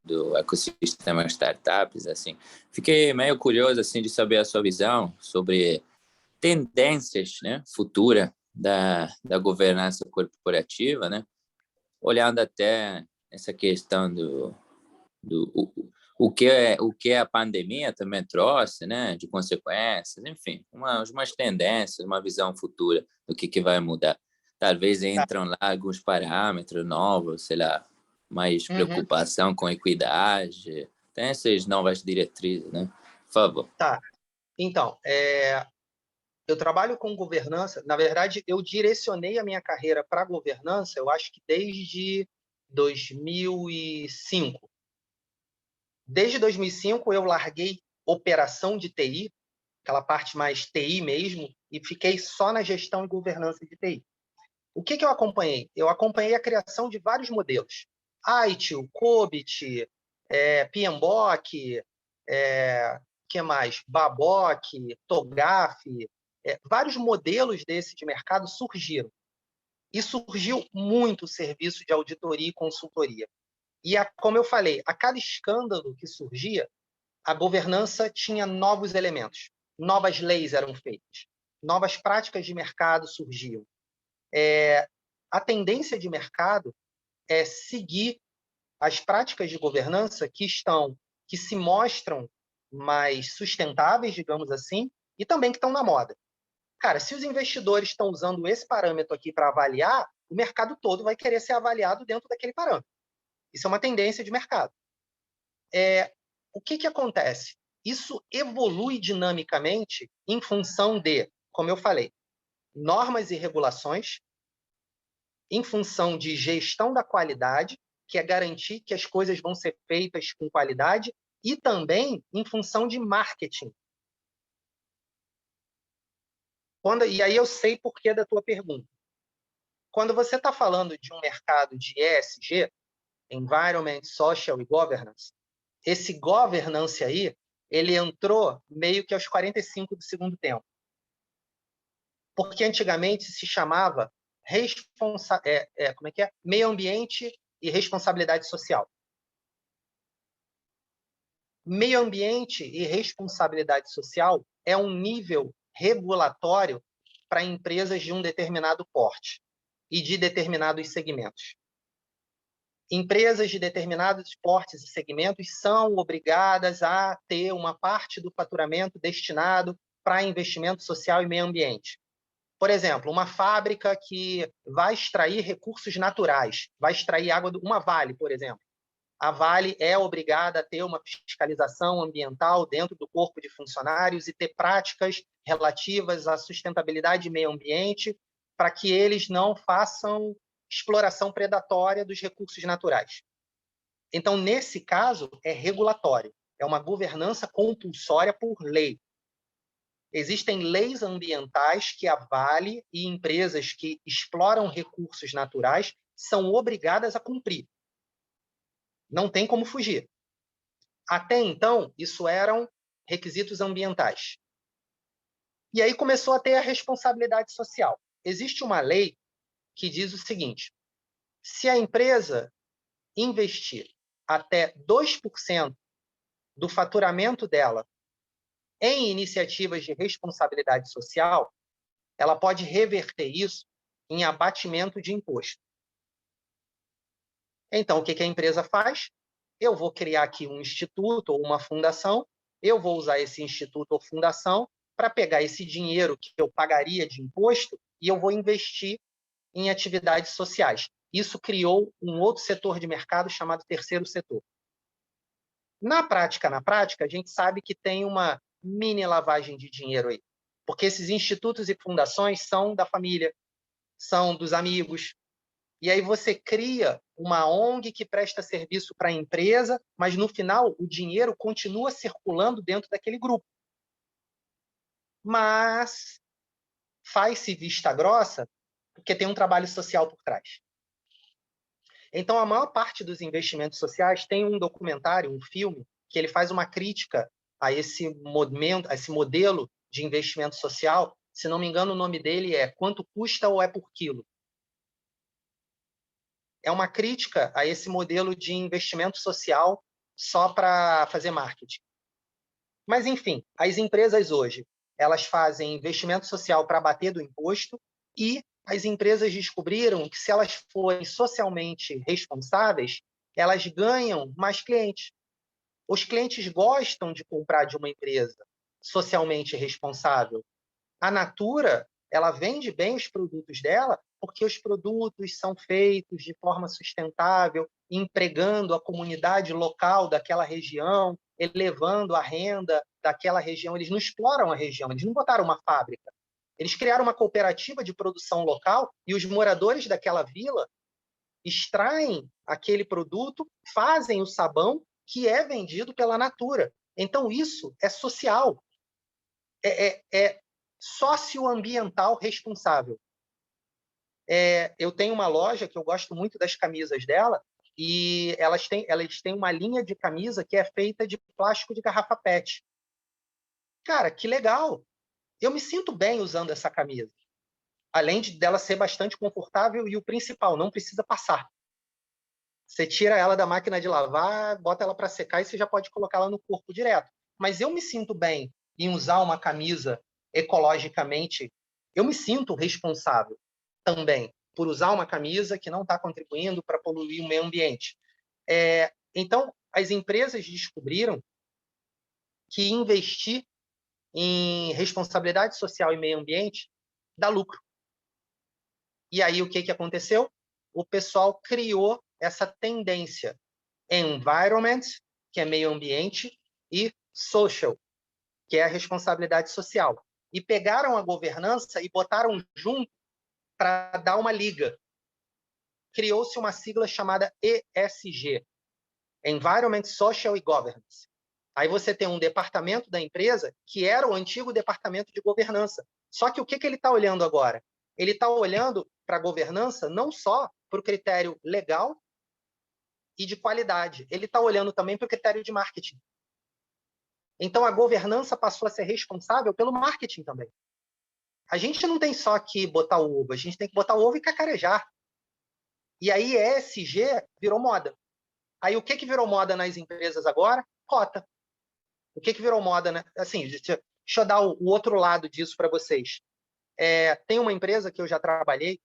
E: do ecossistema startups, assim. Fiquei meio curioso, assim, de saber a sua visão sobre tendências, né, futura da governança corporativa, né, olhando até essa questão o que a pandemia também trouxe, né, de consequências, enfim, umas tendências, uma visão futura do que vai mudar. Talvez entram lá alguns parâmetros novos, sei lá, mais preocupação com equidade, tem essas novas diretrizes, né? Por favor.
B: Tá. Então, eu trabalho com governança. Na verdade, eu direcionei a minha carreira para governança, eu acho que desde 2005. Desde 2005, eu larguei operação de TI, aquela parte mais TI mesmo, e fiquei só na gestão e governança de TI. O que eu acompanhei? Eu acompanhei a criação de vários modelos. ITIL, COBIT, PMBOK, que mais? Babok, TOGAF, vários modelos desse de mercado surgiram. E surgiu muito serviço de auditoria e consultoria. E, como eu falei, a cada escândalo que surgia, a governança tinha novos elementos, novas leis eram feitas, novas práticas de mercado surgiam. A tendência de mercado é seguir as práticas de governança que se mostram mais sustentáveis, digamos assim, e também que estão na moda. Cara, se os investidores estão usando esse parâmetro aqui para avaliar, o mercado todo vai querer ser avaliado dentro daquele parâmetro. Isso é uma tendência de mercado. O que acontece? Isso evolui dinamicamente em função de, como eu falei, normas e regulações, em função de gestão da qualidade, que é garantir que as coisas vão ser feitas com qualidade, e também em função de marketing. E aí eu sei por que da tua pergunta. Quando você está falando de um mercado de ESG, Environment, Social e Governance, esse governance aí, ele entrou meio que aos 45 do segundo tempo. Porque antigamente se chamava meio ambiente e responsabilidade social. Meio ambiente e responsabilidade social é um nível regulatório para empresas de um determinado porte e de determinados segmentos. Empresas de determinados portes e segmentos são obrigadas a ter uma parte do faturamento destinado para investimento social e meio ambiente. Por exemplo, uma fábrica que vai extrair recursos naturais, vai extrair água, uma Vale, por exemplo. A Vale é obrigada a ter uma fiscalização ambiental dentro do corpo de funcionários e ter práticas relativas à sustentabilidade e meio ambiente para que eles não façam exploração predatória dos recursos naturais. Então, nesse caso, é regulatório, é uma governança compulsória por lei. Existem leis ambientais que a Vale e empresas que exploram recursos naturais são obrigadas a cumprir. Não tem como fugir. Até então, isso eram requisitos ambientais. E aí começou a ter a responsabilidade social. Existe uma lei que diz o seguinte: se a empresa investir até 2% do faturamento dela em iniciativas de responsabilidade social, ela pode reverter isso em abatimento de imposto. Então, o que a empresa faz? Eu vou criar aqui um instituto ou uma fundação, eu vou usar esse instituto ou fundação para pegar esse dinheiro que eu pagaria de imposto e eu vou investir em atividades sociais. Isso criou um outro setor de mercado chamado terceiro setor. Na prática, a gente sabe que tem uma mini lavagem de dinheiro aí, porque esses institutos e fundações são da família, são dos amigos, e aí você cria uma ONG que presta serviço para a empresa, mas no final o dinheiro continua circulando dentro daquele grupo. Mas faz-se vista grossa porque tem um trabalho social por trás. Então, a maior parte dos investimentos sociais tem um documentário, um filme, que ele faz uma crítica a esse modelo de investimento social. Se não me engano, o nome dele é Quanto Custa ou é por Quilo? É uma crítica a esse modelo de investimento social só para fazer marketing. Mas, enfim, as empresas hoje, elas fazem investimento social para abater do imposto e as empresas descobriram que, se elas forem socialmente responsáveis, elas ganham mais clientes. Os clientes gostam de comprar de uma empresa socialmente responsável. A Natura, ela vende bem os produtos dela porque os produtos são feitos de forma sustentável, empregando a comunidade local daquela região, elevando a renda daquela região. Eles não exploram a região, eles não botaram uma fábrica. Eles criaram uma cooperativa de produção local e os moradores daquela vila extraem aquele produto, fazem o sabão que é vendido pela Natura. Então, isso é social. É socioambiental responsável. Eu tenho uma loja que eu gosto muito das camisas dela e elas têm uma linha de camisa que é feita de plástico de garrafa PET. Cara, que legal! Eu me sinto bem usando essa camisa. Além dela ser bastante confortável e o principal, não precisa passar. Você tira ela da máquina de lavar, bota ela para secar e você já pode colocar ela no corpo direto. Mas eu me sinto bem em usar uma camisa ecologicamente. Eu me sinto responsável também por usar uma camisa que não está contribuindo para poluir o meio ambiente. Então, as empresas descobriram que investir em responsabilidade social e meio ambiente dá lucro. E aí, o que aconteceu? O pessoal criou essa tendência environment, que é meio ambiente, e social, que é a responsabilidade social. E pegaram a governança e botaram junto para dar uma liga. Criou-se uma sigla chamada ESG, Environment, Social e Governance. Aí você tem um departamento da empresa que era o antigo departamento de governança. Só que o que ele está olhando agora? Ele está olhando para a governança não só para o critério legal e de qualidade, ele está olhando também para o critério de marketing. Então, a governança passou a ser responsável pelo marketing também. A gente não tem só que botar o ovo, a gente tem que botar o ovo e cacarejar. E aí, ESG virou moda. Aí, o que virou moda nas empresas agora? Cota. O que virou moda, né? Assim, deixa eu dar o outro lado disso para vocês. Tem uma empresa que eu já trabalhei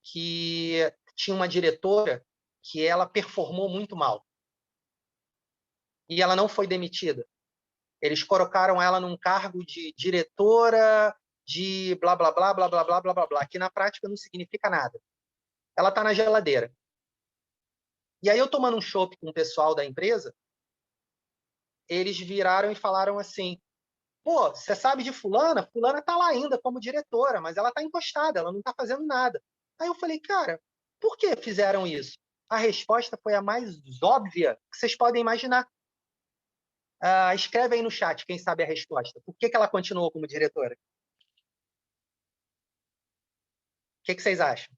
B: que tinha uma diretora que ela performou muito mal. E ela não foi demitida. Eles colocaram ela num cargo de diretora de blá, blá, blá, blá, blá, blá, blá, blá, blá, que na prática não significa nada. Ela está na geladeira. E aí eu tomando um chopp com o pessoal da empresa, eles viraram e falaram assim, pô, você sabe de fulana? Fulana está lá ainda como diretora, mas ela está encostada, ela não está fazendo nada. Aí eu falei, cara, por que fizeram isso? A resposta foi a mais óbvia que vocês podem imaginar. Escreve aí no chat quem sabe a resposta. Por que ela continuou como diretora? O que vocês acham?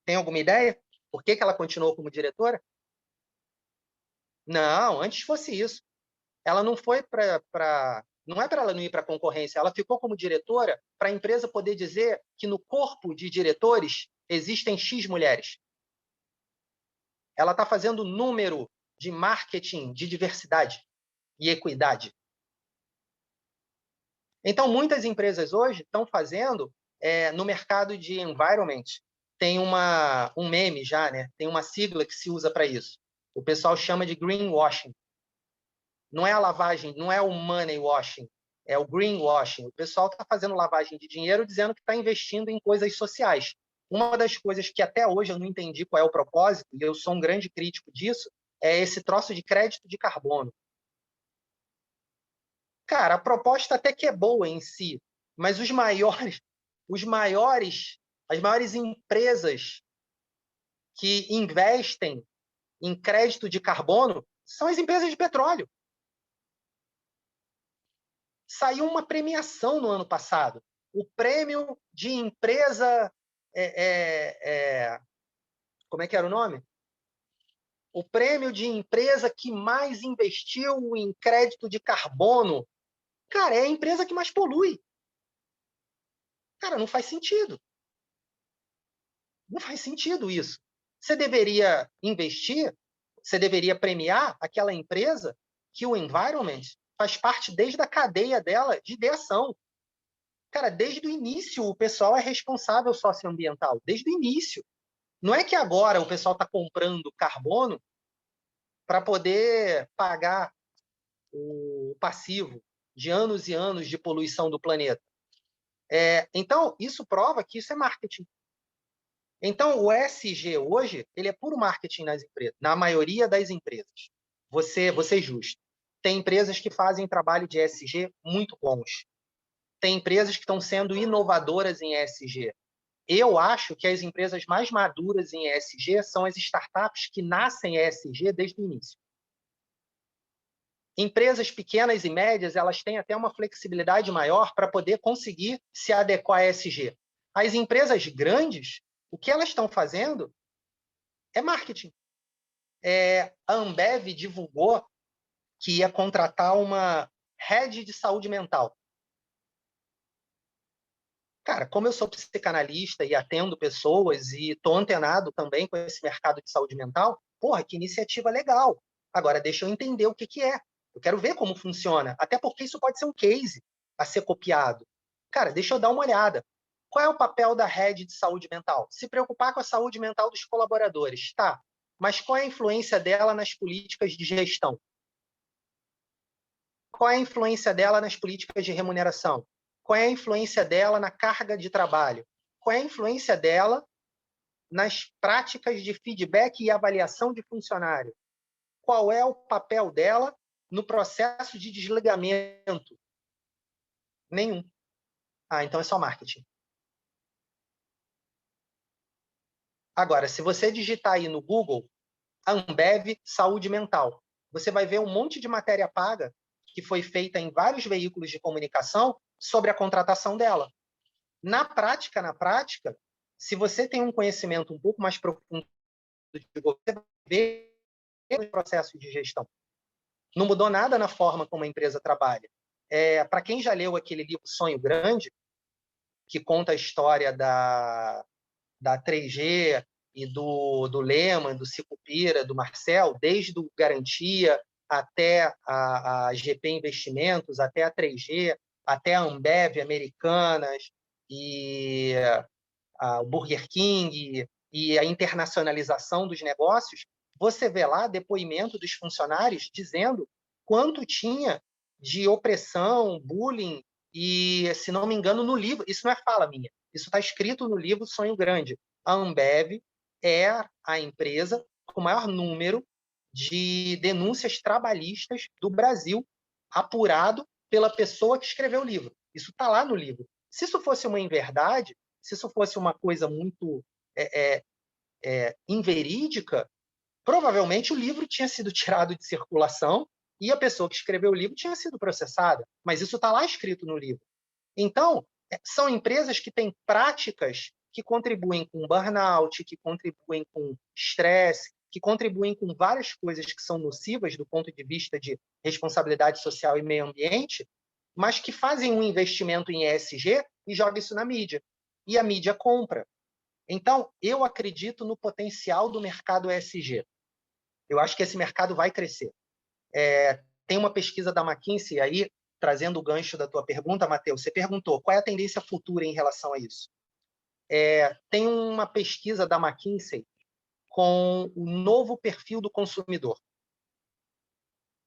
B: Tem alguma ideia? Por que ela continuou como diretora? Não, antes fosse isso. Ela não foi para... Não é para ela não ir para a concorrência. Ela ficou como diretora para a empresa poder dizer que no corpo de diretores existem X mulheres. Ela está fazendo número de marketing de diversidade e equidade. Então, muitas empresas hoje estão fazendo, no mercado de environment, tem um meme já, né? Tem uma sigla que se usa para isso. O pessoal chama de greenwashing. Não é a lavagem, não é o money washing, é o greenwashing. O pessoal está fazendo lavagem de dinheiro dizendo que está investindo em coisas sociais. Uma das coisas que até hoje eu não entendi qual é o propósito, e eu sou um grande crítico disso, é esse troço de crédito de carbono. Cara, a proposta até que é boa em si, mas as maiores empresas que investem em crédito de carbono são as empresas de petróleo. Saiu uma premiação no ano passado, o prêmio de empresa... como é que era o nome? O prêmio de empresa que mais investiu em crédito de carbono. Cara, é a empresa que mais polui. Cara, não faz sentido. Não faz sentido isso. Você deveria investir, você deveria premiar aquela empresa que o environment faz parte desde a cadeia dela de ideação. Cara, desde o início o pessoal é responsável socioambiental, desde o início. Não é que agora o pessoal está comprando carbono para poder pagar o passivo de anos e anos de poluição do planeta. Então, isso prova que isso é marketing. Então, o ESG hoje, ele é puro marketing nas empresas, na maioria das empresas. Você é justo. Tem empresas que fazem trabalho de ESG muito bons. Tem empresas que estão sendo inovadoras em ESG. Eu acho que as empresas mais maduras em ESG são as startups que nascem ESG desde o início. Empresas pequenas e médias, elas têm até uma flexibilidade maior para poder conseguir se adequar a ESG. As empresas grandes, o que elas estão fazendo é marketing. A Ambev divulgou que ia contratar uma head de saúde mental. Cara, como eu sou psicanalista e atendo pessoas e estou antenado também com esse mercado de saúde mental, porra, que iniciativa legal. Agora, deixa eu entender o que é. Eu quero ver como funciona, até porque isso pode ser um case a ser copiado. Cara, deixa eu dar uma olhada. Qual é o papel da rede de saúde mental? Se preocupar com a saúde mental dos colaboradores, tá. Mas qual é a influência dela nas políticas de gestão? Qual é a influência dela nas políticas de remuneração? Qual é a influência dela na carga de trabalho? Qual é a influência dela nas práticas de feedback e avaliação de funcionário? Qual é o papel dela no processo de desligamento? Nenhum. Então é só marketing. Agora, se você digitar aí no Google Ambev Saúde Mental. Você vai ver um monte de matéria paga que foi feita em vários veículos de comunicação sobre a contratação dela. Na prática, se você tem um conhecimento um pouco mais profundo de governo, você vai ver o processo de gestão. Não mudou nada na forma como a empresa trabalha. Para quem já leu aquele livro Sonho Grande, que conta a história da 3G e do Lehman, do Sicupira, do Marcel, desde o Garantia até a GP Investimentos, até a 3G, até a Ambev, Americanas, e o Burger King, e a internacionalização dos negócios, você vê lá depoimento dos funcionários dizendo quanto tinha de opressão, bullying, e, se não me engano, no livro, isso não é fala minha, isso está escrito no livro Sonho Grande. A Ambev é a empresa com o maior número de denúncias trabalhistas do Brasil, apurado pela pessoa que escreveu o livro. Isso está lá no livro. Se isso fosse uma inverdade, se isso fosse uma coisa muito inverídica, provavelmente o livro tinha sido tirado de circulação e a pessoa que escreveu o livro tinha sido processada. Mas isso está lá escrito no livro. Então, são empresas que têm práticas que contribuem com burnout, que contribuem com estresse, que contribuem com várias coisas que são nocivas do ponto de vista de responsabilidade social e meio ambiente, mas que fazem um investimento em ESG e jogam isso na mídia. E a mídia compra. Então, eu acredito no potencial do mercado ESG. Eu acho que esse mercado vai crescer. Tem uma pesquisa da McKinsey aí, trazendo o gancho da tua pergunta, Matheus. Você perguntou qual é a tendência futura em relação a isso. Tem uma pesquisa da McKinsey com o novo perfil do consumidor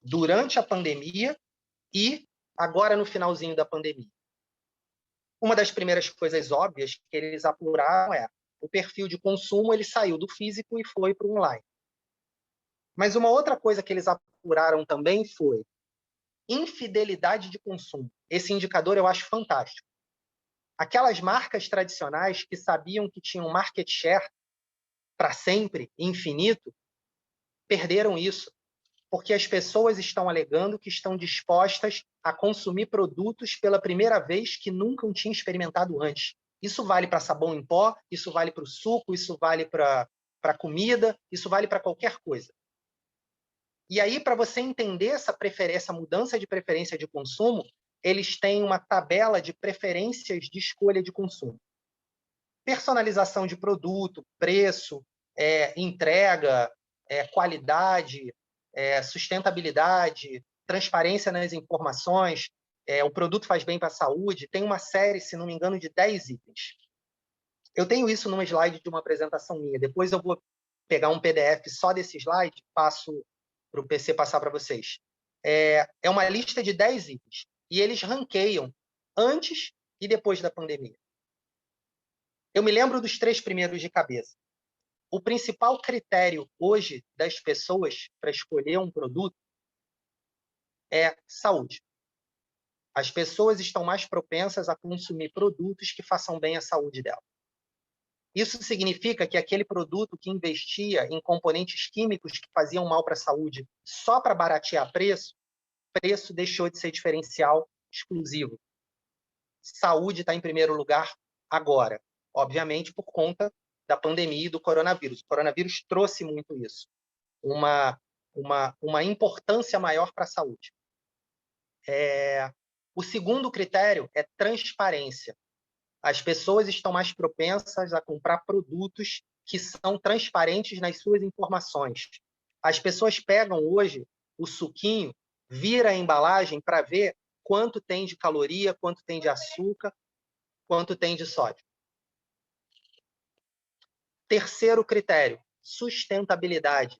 B: durante a pandemia e agora no finalzinho da pandemia. Uma das primeiras coisas óbvias que eles apuraram o perfil de consumo, ele saiu do físico e foi para o online. Mas uma outra coisa que eles apuraram também foi infidelidade de consumo. Esse indicador eu acho fantástico. Aquelas marcas tradicionais que sabiam que tinham market share para sempre, infinito, perderam isso, porque as pessoas estão alegando que estão dispostas a consumir produtos pela primeira vez que nunca tinham experimentado antes. Isso vale para sabão em pó, isso vale para o suco, isso vale para comida, isso vale para qualquer coisa. E aí, para você entender essa mudança de preferência de consumo, eles têm uma tabela de preferências de escolha de consumo. Personalização de produto, preço, entrega, qualidade, sustentabilidade, transparência nas informações, o produto faz bem para a saúde. Tem uma série, se não me engano, de 10 itens. Eu tenho isso numa slide de uma apresentação minha. Depois eu vou pegar um PDF só desse slide, passo para o PC passar para vocês. É uma lista de 10 itens. E eles ranqueiam antes e depois da pandemia. Eu me lembro dos 3 primeiros de cabeça. O principal critério hoje das pessoas para escolher um produto é saúde. As pessoas estão mais propensas a consumir produtos que façam bem à saúde dela. Isso significa que aquele produto que investia em componentes químicos que faziam mal para a saúde só para baratear preço deixou de ser diferencial exclusivo. Saúde está em primeiro lugar agora, obviamente por conta da pandemia e do coronavírus. O coronavírus trouxe muito isso, uma importância maior para a saúde. O segundo critério é transparência. As pessoas estão mais propensas a comprar produtos que são transparentes nas suas informações. As pessoas pegam hoje o suquinho, vira a embalagem para ver quanto tem de caloria, quanto tem de açúcar, quanto tem de sódio. Terceiro critério, sustentabilidade.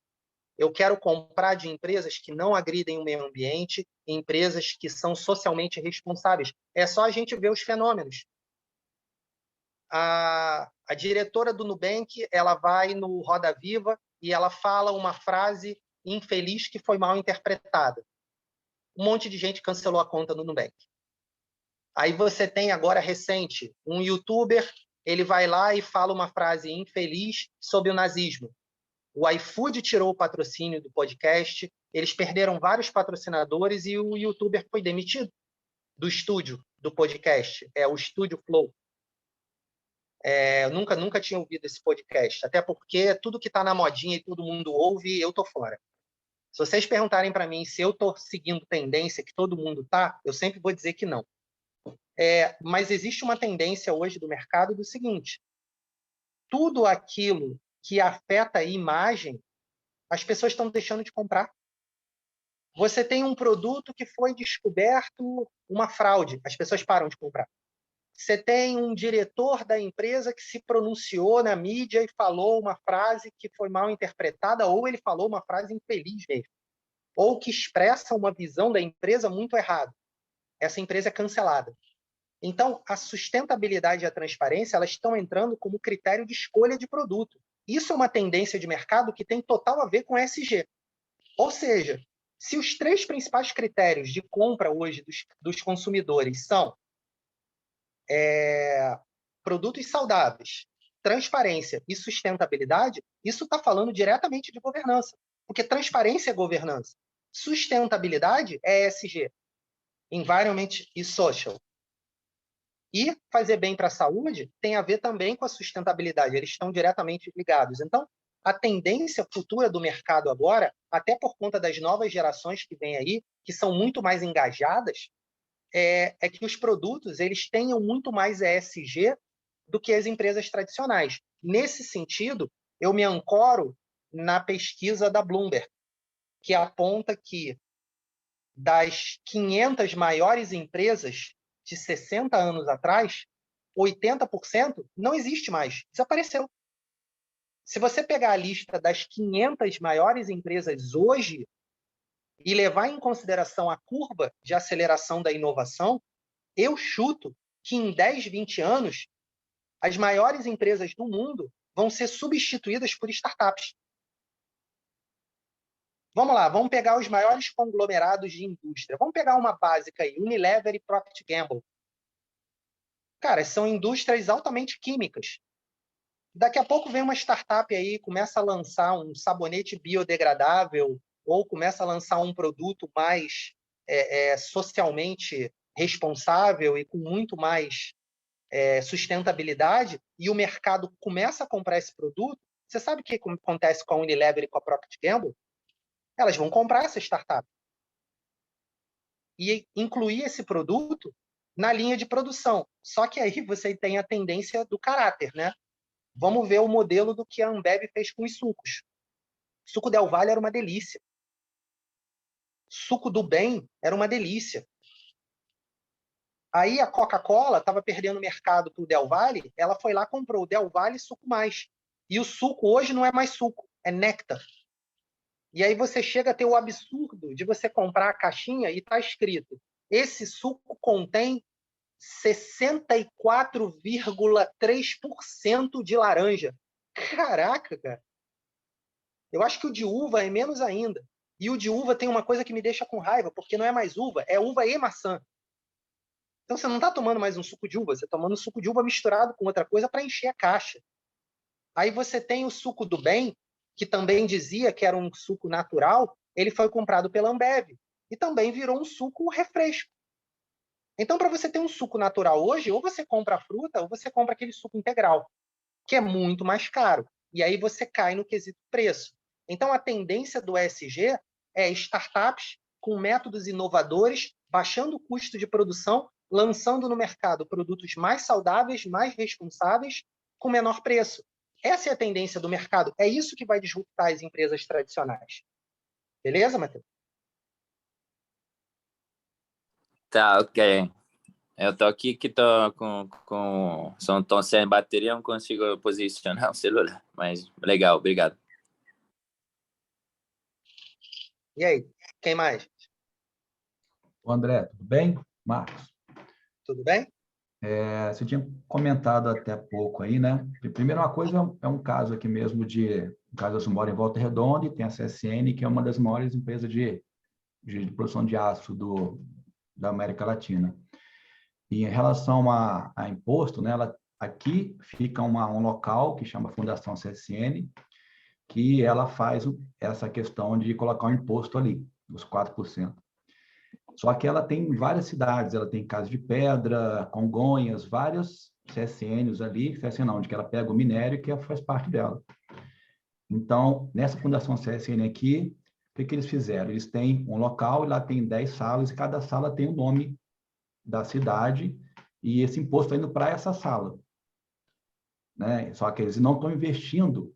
B: Eu quero comprar de empresas que não agridem o meio ambiente, empresas que são socialmente responsáveis. É só a gente ver os fenômenos. A diretora do Nubank, ela vai no Roda Viva e ela fala uma frase infeliz que foi mal interpretada. Um monte de gente cancelou a conta no Nubank. Aí você tem agora recente um youtuber, ele vai lá e fala uma frase infeliz sobre o nazismo. O iFood tirou o patrocínio do podcast, eles perderam vários patrocinadores e o youtuber foi demitido do estúdio do podcast, o Estúdio Flow. Eu nunca tinha ouvido esse podcast, até porque tudo que está na modinha e todo mundo ouve, eu tô fora. Se vocês perguntarem para mim se eu estou seguindo tendência que todo mundo está, eu sempre vou dizer que não. Mas existe uma tendência hoje do mercado do seguinte: tudo aquilo que afeta a imagem, as pessoas estão deixando de comprar. Você tem um produto que foi descoberto uma fraude, as pessoas param de comprar. Você tem um diretor da empresa que se pronunciou na mídia e falou uma frase que foi mal interpretada, ou ele falou uma frase infeliz mesmo, ou que expressa uma visão da empresa muito errada. Essa empresa é cancelada. Então, a sustentabilidade e a transparência, elas estão entrando como critério de escolha de produto. Isso é uma tendência de mercado que tem total a ver com ESG. Ou seja, se os 3 principais critérios de compra hoje dos consumidores são produtos saudáveis, transparência e sustentabilidade, isso está falando diretamente de governança. Porque transparência é governança. Sustentabilidade é ESG, Environment e Social. E fazer bem para a saúde tem a ver também com a sustentabilidade. Eles estão diretamente ligados. Então, a tendência futura do mercado agora, até por conta das novas gerações que vêm aí, que são muito mais engajadas, é que os produtos eles tenham muito mais ESG do que as empresas tradicionais. Nesse sentido, eu me ancoro na pesquisa da Bloomberg, que aponta que das 500 maiores empresas de 60 anos atrás, 80% não existe mais, desapareceu. Se você pegar a lista das 500 maiores empresas hoje e levar em consideração a curva de aceleração da inovação, eu chuto que em 10, 20 anos, as maiores empresas do mundo vão ser substituídas por startups. Vamos lá, vamos pegar os maiores conglomerados de indústria. Vamos pegar uma básica aí, Unilever e Procter & Gamble. Cara, são indústrias altamente químicas. Daqui a pouco vem uma startup aí, começa a lançar um sabonete biodegradável ou começa a lançar um produto mais socialmente responsável e com muito mais sustentabilidade, e o mercado começa a comprar esse produto. Você sabe o que acontece com a Unilever e com a Procter & Gamble? Elas vão comprar essa startup e incluir esse produto na linha de produção. Só que aí você tem a tendência do caráter, né? Vamos ver o modelo do que a Ambev fez com os sucos. O suco Del Valle era uma delícia. Suco do bem era uma delícia. Aí a Coca-Cola estava perdendo mercado para o Del Valle, ela foi lá e comprou o Del Valle Suco Mais. E o suco hoje não é mais suco, é néctar. E aí você chega a ter o absurdo de você comprar a caixinha e está escrito: esse suco contém 64,3% de laranja. Caraca, cara! Eu acho que o de uva é menos ainda. E o de uva tem uma coisa que me deixa com raiva, porque não é mais uva, é uva e maçã. Então você não está tomando mais um suco de uva, você está tomando um suco de uva misturado com outra coisa para encher a caixa. Aí você tem o suco do bem, que também dizia que era um suco natural, ele foi comprado pela Ambev e também virou um suco refresco. Então, para você ter um suco natural hoje, ou você compra a fruta, ou você compra aquele suco integral, que é muito mais caro. E aí você cai no quesito preço. Então, a tendência do ESG é startups com métodos inovadores, baixando o custo de produção, lançando no mercado produtos mais saudáveis, mais responsáveis, com menor preço. Essa é a tendência do mercado. É isso que vai disruptar as empresas tradicionais. Beleza, Matheus?
E: Tá, ok. Eu tô aqui que tô tô sem bateria, não consigo posicionar o celular, mas legal, obrigado.
B: E aí, quem mais?
F: O André, tudo bem? Marcos?
B: Tudo bem?
F: Você tinha comentado até há pouco aí, né? Primeiro, uma coisa é um caso aqui mesmo um caso eu moro em Volta Redonda e tem a CSN, que é uma das maiores empresas de produção de aço da América Latina. E em relação a imposto, né? Aqui fica um local que chama Fundação CSN, que ela faz essa questão de colocar um imposto ali, os 4%. Só que ela tem várias cidades, ela tem Casa de Pedra, Congonhas, vários CSNs ali, CSN não, onde que ela pega o minério que faz parte dela. Então, nessa Fundação CSN aqui, o que eles fizeram? Eles têm um local e lá tem 10 salas e cada sala tem o nome da cidade e esse imposto está indo para essa sala. Né? Só que eles não estão investindo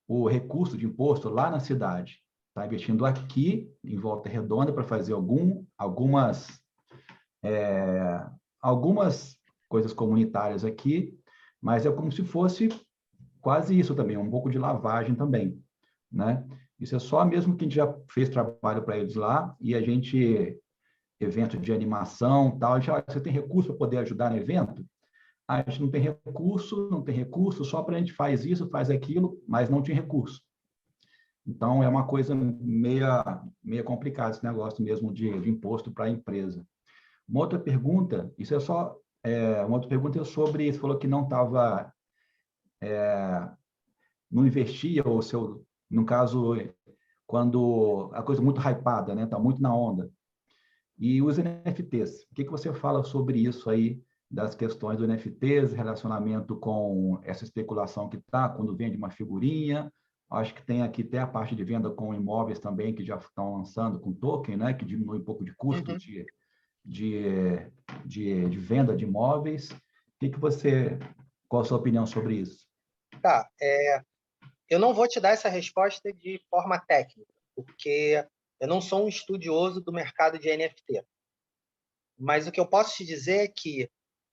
F: o recurso de imposto lá na cidade. Está investindo aqui, em Volta Redonda, para fazer algumas coisas comunitárias aqui, mas é como se fosse quase isso também, um pouco de lavagem também, né? Isso é só mesmo que a gente já fez trabalho para eles lá, e a gente, evento de animação, tal, a gente, você tem recurso para poder ajudar no evento? A gente não tem recurso, só para a gente faz isso, faz aquilo, mas não tinha recurso. Então, é uma coisa meia complicada esse negócio mesmo de imposto para a empresa. Uma outra pergunta, isso é só, uma outra pergunta é sobre, você falou que não estava, não investia, ou seu, no caso, quando a coisa muito hypada, né, está muito na onda. E os NFTs, o que você fala sobre isso aí, das questões do NFTs, relacionamento com essa especulação que está, quando vende uma figurinha? Acho que tem aqui até a parte de venda com imóveis também, que já estão lançando com token, né, que diminui um pouco de custo de venda de imóveis. Qual a sua opinião sobre isso?
B: Tá, eu não vou te dar essa resposta de forma técnica, porque eu não sou um estudioso do mercado de NFT. Mas o que eu posso te dizer é que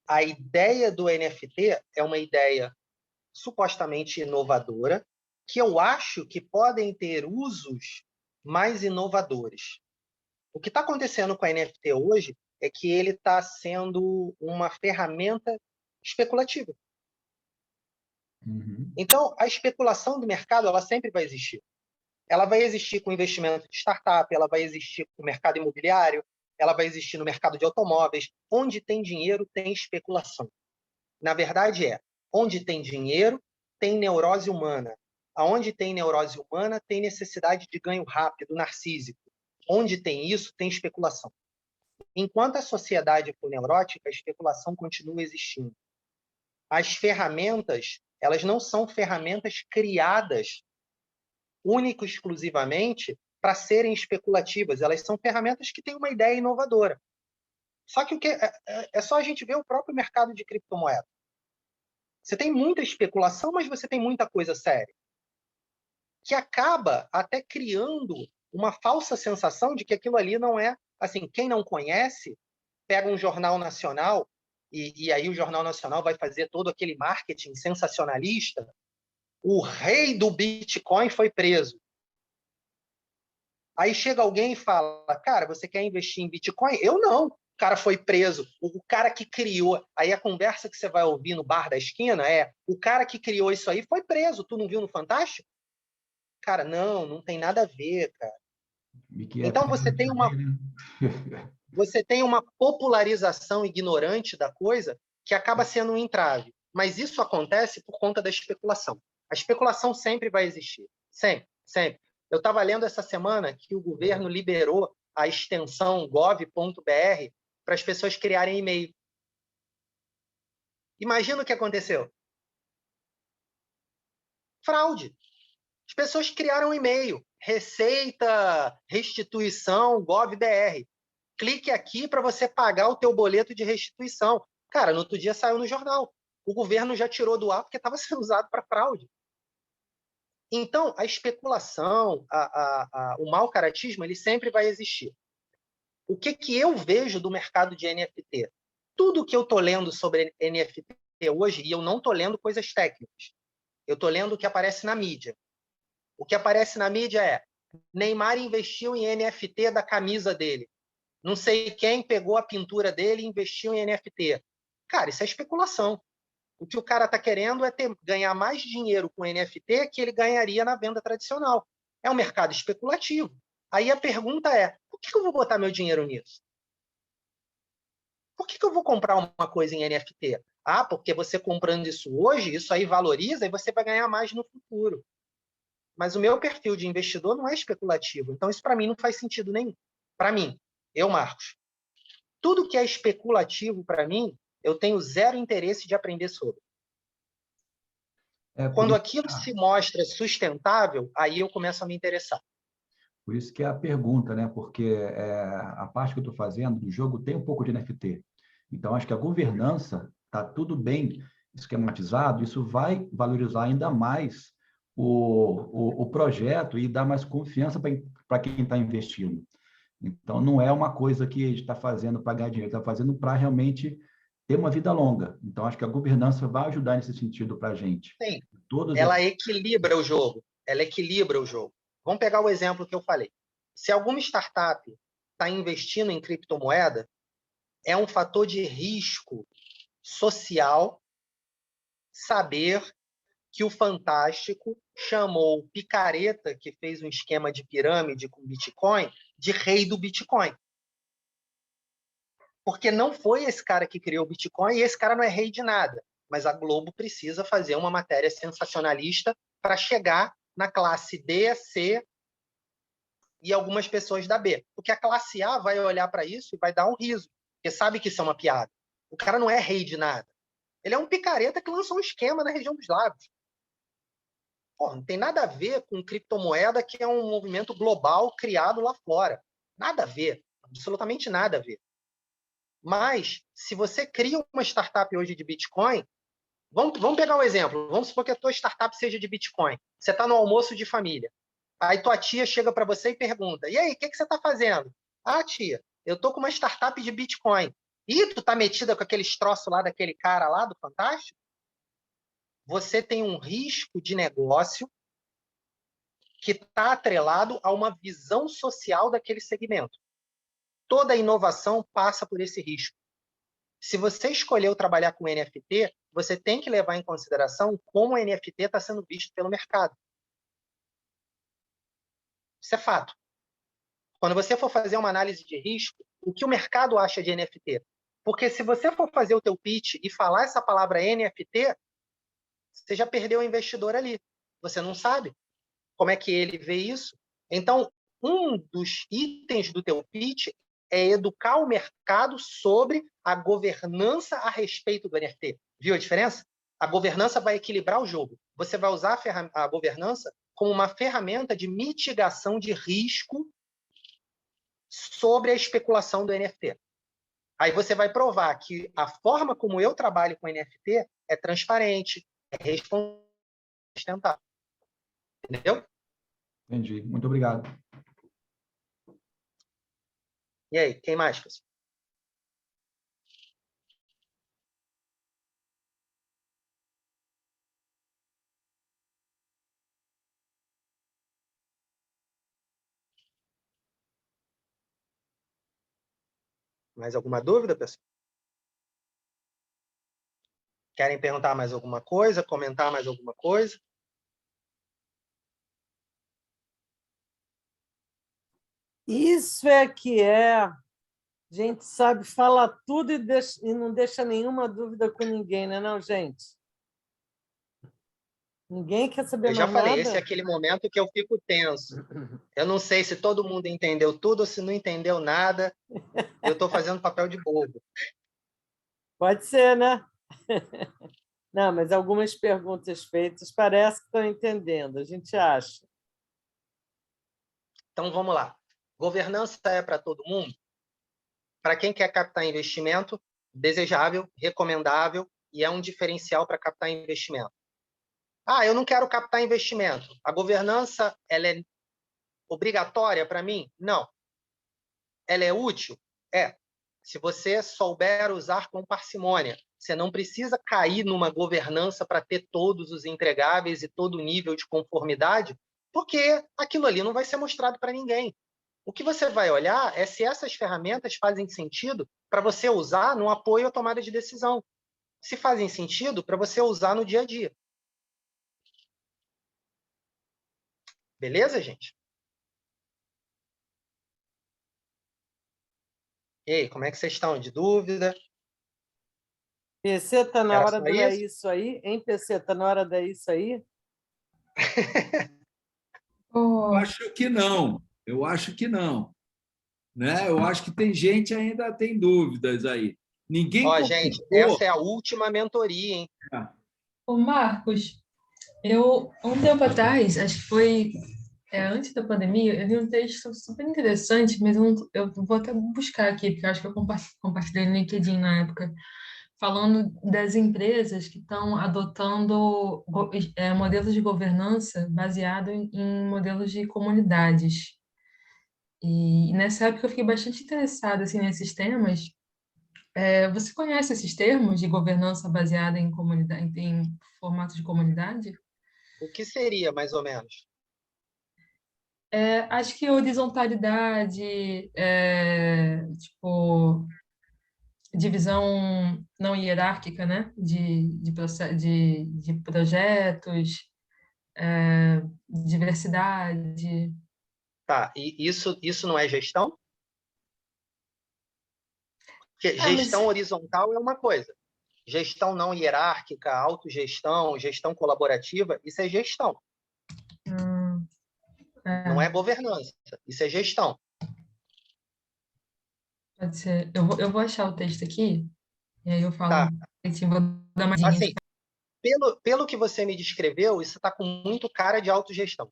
B: a ideia do NFT é uma ideia supostamente inovadora, que eu acho que podem ter usos mais inovadores. O que está acontecendo com a NFT hoje é que ele está sendo uma ferramenta especulativa.
F: Uhum.
B: Então, a especulação do mercado ela sempre vai existir. Ela vai existir com investimento de startup, ela vai existir com o mercado imobiliário, ela vai existir no mercado de automóveis. Onde tem dinheiro, tem especulação. Na verdade, onde tem dinheiro, tem neurose humana. Aonde tem neurose humana, tem necessidade de ganho rápido, narcísico. Onde tem isso, tem especulação. Enquanto a sociedade for neurótica, a especulação continua existindo. As ferramentas, elas não são ferramentas criadas única e exclusivamente para serem especulativas. Elas são ferramentas que têm uma ideia inovadora. Só que é só a gente ver o próprio mercado de criptomoedas. Você tem muita especulação, mas você tem muita coisa séria, que acaba até criando uma falsa sensação de que aquilo ali não é... Assim, quem não conhece, pega um jornal nacional, e aí o Jornal Nacional vai fazer todo aquele marketing sensacionalista. O rei do Bitcoin foi preso. Aí chega alguém e fala, cara, você quer investir em Bitcoin? Eu não. O cara foi preso. O cara que criou... Aí a conversa que você vai ouvir no bar da esquina o cara que criou isso aí foi preso. Tu não viu no Fantástico? Cara, não tem nada a ver, cara. Então você tem uma popularização ignorante da coisa que acaba sendo um entrave. Mas isso acontece por conta da especulação. A especulação sempre vai existir. Sempre, sempre. Eu estava lendo essa semana que o governo liberou a extensão gov.br para as pessoas criarem e-mail. Imagina o que aconteceu. Fraude. As pessoas criaram um e-mail. Receita, restituição, gov.br. Clique aqui para você pagar o teu boleto de restituição. Cara, no outro dia saiu no jornal. O governo já tirou do ar porque estava sendo usado para fraude. Então, a especulação, o mau caratismo, ele sempre vai existir. O que eu vejo do mercado de NFT? Tudo que eu estou lendo sobre NFT hoje, e eu não estou lendo coisas técnicas, eu estou lendo o que aparece na mídia. O que aparece na mídia é Neymar investiu em NFT da camisa dele. Não sei quem pegou a pintura dele e investiu em NFT. Cara, isso é especulação. O que o cara está querendo é ganhar mais dinheiro com NFT que ele ganharia na venda tradicional. É um mercado especulativo. Aí a pergunta é, por que eu vou botar meu dinheiro nisso? Por que eu vou comprar uma coisa em NFT? Ah, porque você comprando isso hoje, isso aí valoriza e você vai ganhar mais no futuro. mas o meu perfil de investidor não é especulativo. Então, isso para mim não faz sentido nenhum. Para mim, Marcos, tudo que é especulativo para mim, eu tenho zero interesse de aprender sobre. Quando aquilo se mostra sustentável, aí eu começo a me interessar.
F: Por isso que é a pergunta, né? Porque a parte que eu estou fazendo do jogo tem um pouco de NFT. Então, acho que a governança está tudo bem esquematizado, isso vai valorizar ainda mais o projeto e dar mais confiança para quem está investindo. Então, não é uma coisa que a gente está fazendo para ganhar dinheiro, está fazendo para realmente ter uma vida longa. Então, acho que a governança vai ajudar nesse sentido para a gente.
B: Sim, ela equilibra o jogo. Ela equilibra o jogo. Vamos pegar o exemplo que eu falei. Se alguma startup está investindo em criptomoeda, é um fator de risco social saber que o Fantástico chamou o picareta que fez um esquema de pirâmide com Bitcoin de rei do Bitcoin. Porque não foi esse cara que criou o Bitcoin e esse cara não é rei de nada. Mas a Globo precisa fazer uma matéria sensacionalista para chegar na classe D, C e algumas pessoas da B. Porque a classe A vai olhar para isso e vai dar um riso, porque sabe que isso é uma piada. O cara não é rei de nada. Ele é um picareta que lançou um esquema na região dos lagos. Pô, não tem nada a ver com criptomoeda, que é um movimento global criado lá fora. Nada a ver. Absolutamente nada a ver. Mas, se você cria uma startup hoje de Bitcoin, vamos pegar um exemplo. Vamos supor que a tua startup seja de Bitcoin. Você está no almoço de família. Aí tua tia chega para você e pergunta, e aí, o que você está fazendo? Ah, tia, eu estou com uma startup de Bitcoin. E tu está metida com aqueles troços lá daquele cara lá do Fantástico? Você tem um risco de negócio que está atrelado a uma visão social daquele segmento. Toda inovação passa por esse risco. Se você escolheu trabalhar com NFT, você tem que levar em consideração como o NFT está sendo visto pelo mercado. Isso é fato. Quando você for fazer uma análise de risco, o que o mercado acha de NFT? Porque se você for fazer o teu pitch e falar essa palavra NFT, você já perdeu o investidor ali. Você não sabe como é que ele vê isso. Então, um dos itens do teu pitch é educar o mercado sobre a governança a respeito do NFT. Viu a diferença? A governança vai equilibrar o jogo. Você vai usar a governança como uma ferramenta de mitigação de risco sobre a especulação do NFT. Aí você vai provar que a forma como eu trabalho com NFT é transparente, é sustentável. Entendeu?
F: Entendi. Muito obrigado.
B: E aí, quem mais, pessoal? Mais alguma dúvida, pessoal? Querem perguntar mais alguma coisa? Comentar mais alguma coisa?
G: Isso é que é. A gente sabe, fala tudo e não deixa nenhuma dúvida com ninguém, né, não, gente? Ninguém quer saber
B: Eu
G: mais
B: já falei,
G: nada?
B: esse é aquele momento que eu fico tenso. Eu não sei se todo mundo entendeu tudo ou se não entendeu nada. Eu estou fazendo papel de bobo.
G: Pode ser, né? Não, mas algumas perguntas feitas parece que estão entendendo, a gente acha.
B: Então, vamos lá. Governança é para todo mundo? Para quem quer captar investimento, desejável, recomendável e é um diferencial para captar investimento. Ah, eu não quero captar investimento. A governança, ela é obrigatória para mim? Não. Ela é útil? É. Se você souber usar com parcimônia. Você não precisa cair numa governança para ter todos os entregáveis e todo o nível de conformidade, porque aquilo ali não vai ser mostrado para ninguém. O que você vai olhar é se essas ferramentas fazem sentido para você usar no apoio à tomada de decisão. Se fazem sentido para você usar no dia a dia. Beleza, gente? E aí, como é que vocês estão? De dúvida?
G: PC está na
B: Era
G: hora
B: só
G: de dar
B: isso?
G: isso aí? Hein, PC, está na hora de dar isso aí?
A: Eu
D: Oh,
A: acho que não. Eu acho que não. Né? Eu acho que tem gente ainda tem dúvidas aí. Ninguém
B: Ó, gente, essa
A: comentou.
B: é a última mentoria, hein?
D: ô Marcos, eu, um tempo atrás, acho que foi antes da pandemia, eu vi um texto super interessante, mas eu vou até buscar aqui, porque eu acho que eu compartilhei no LinkedIn na época, falando das empresas que estão adotando modelos de governança baseado em modelos de comunidades. E nessa época eu fiquei bastante interessada assim, nesses temas. Você conhece esses termos de governança baseada em comunidade, em formato de comunidade?
B: O que seria, mais ou menos?
D: Acho que horizontalidade, tipo, divisão não hierárquica, né? De projetos, diversidade.
B: Tá, e isso não é gestão? Porque
D: Ah, mas
B: gestão horizontal é uma coisa. Gestão não hierárquica, autogestão, gestão colaborativa, isso é gestão,
D: hum,
B: não
D: é,
B: é governança, isso é gestão.
D: pode ser. Eu vou achar o texto aqui, e aí eu falo,
B: Tá,
D: assim, vou dar uma olhadinha.
B: assim, pelo que você me descreveu, isso está com muito cara de autogestão.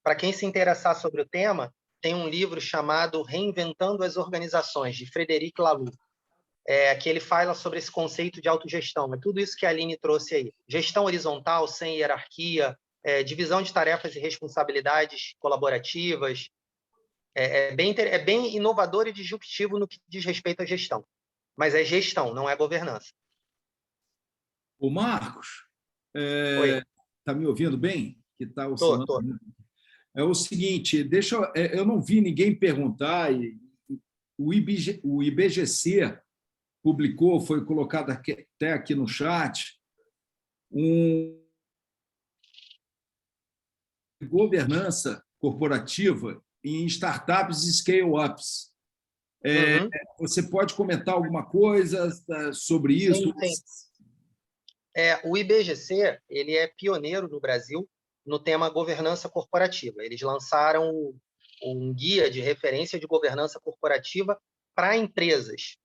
B: Para quem se interessar sobre o tema, tem um livro chamado Reinventando as Organizações, de Frederic Laloux. Que ele fala sobre esse conceito de autogestão. É tudo isso que a Aline trouxe aí. Gestão horizontal, sem hierarquia, divisão de tarefas e responsabilidades colaborativas. É bem inovador e disruptivo no que diz respeito à gestão. Mas é gestão, não é governança.
A: O Marcos,
B: Oi,
A: está me ouvindo bem? Que está oscilando
B: tô.
A: muito. É o seguinte, eu não vi ninguém perguntar, e o IBGC publicou, foi colocado até aqui no chat, um governança corporativa em startups e scale-ups.
B: Uhum.
A: Você pode comentar alguma coisa sobre isso?
B: Sim, sim. O IBGC ele é pioneiro no Brasil no tema governança corporativa. Eles lançaram um guia de referência de governança corporativa para empresas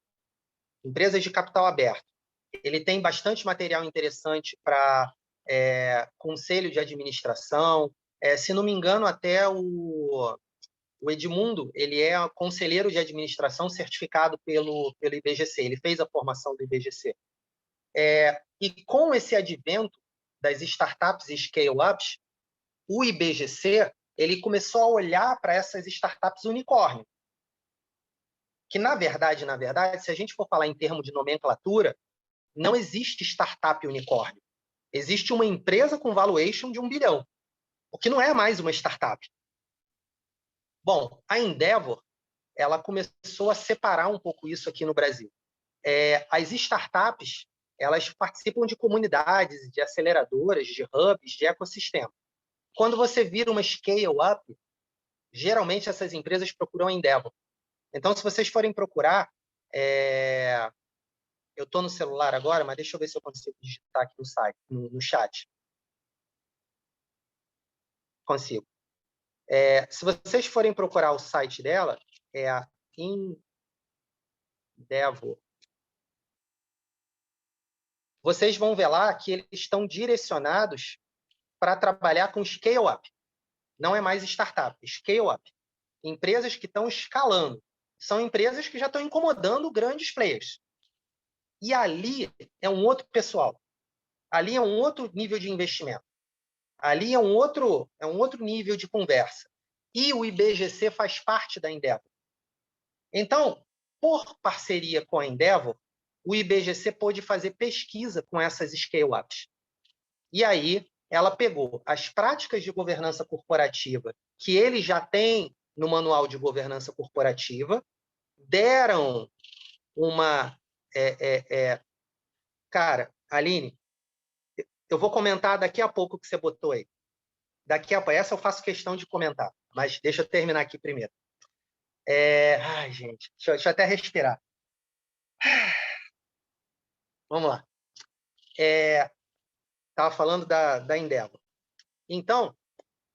B: de capital aberto. Ele tem bastante material interessante para conselho de administração. Se não me engano, até o Edmundo ele é conselheiro de administração certificado pelo IBGC. Ele fez a formação do IBGC. E com esse advento das startups e scale-ups, o IBGC ele começou a olhar para essas startups unicórnio. Que, na verdade, se a gente for falar em termos de nomenclatura, não existe startup unicórnio. Existe uma empresa com valuation de 1 bilhão, o que não é mais uma startup. Bom, a Endeavor ela começou a separar um pouco isso aqui no Brasil. As startups elas participam de comunidades, de aceleradoras, de hubs, de ecossistema. Quando você vira uma scale-up, geralmente essas empresas procuram a Endeavor. Então, se vocês forem procurar, eu estou no celular agora, mas deixa eu ver se eu consigo digitar aqui no site, no chat. Consigo. Se vocês forem procurar o site dela, é a Endeavor. Vocês vão ver lá que eles estão direcionados para trabalhar com scale-up. Não é mais startup, scale-up. Empresas que estão escalando. São empresas que já estão incomodando grandes players. E ali é um outro pessoal. Ali é um outro nível de investimento. Ali é um outro nível de conversa. E o IBGC faz parte da Endeavor. Então, por parceria com a Endeavor, o IBGC pôde fazer pesquisa com essas scale-ups. E aí, ela pegou as práticas de governança corporativa que ele já tem no Manual de Governança Corporativa, deram uma... Cara, Aline, eu vou comentar daqui a pouco o que você botou aí. Essa eu faço questão de comentar, mas deixa eu terminar aqui primeiro. Ai, gente, deixa eu até respirar. Vamos lá. Estava falando da Endeavor. Então,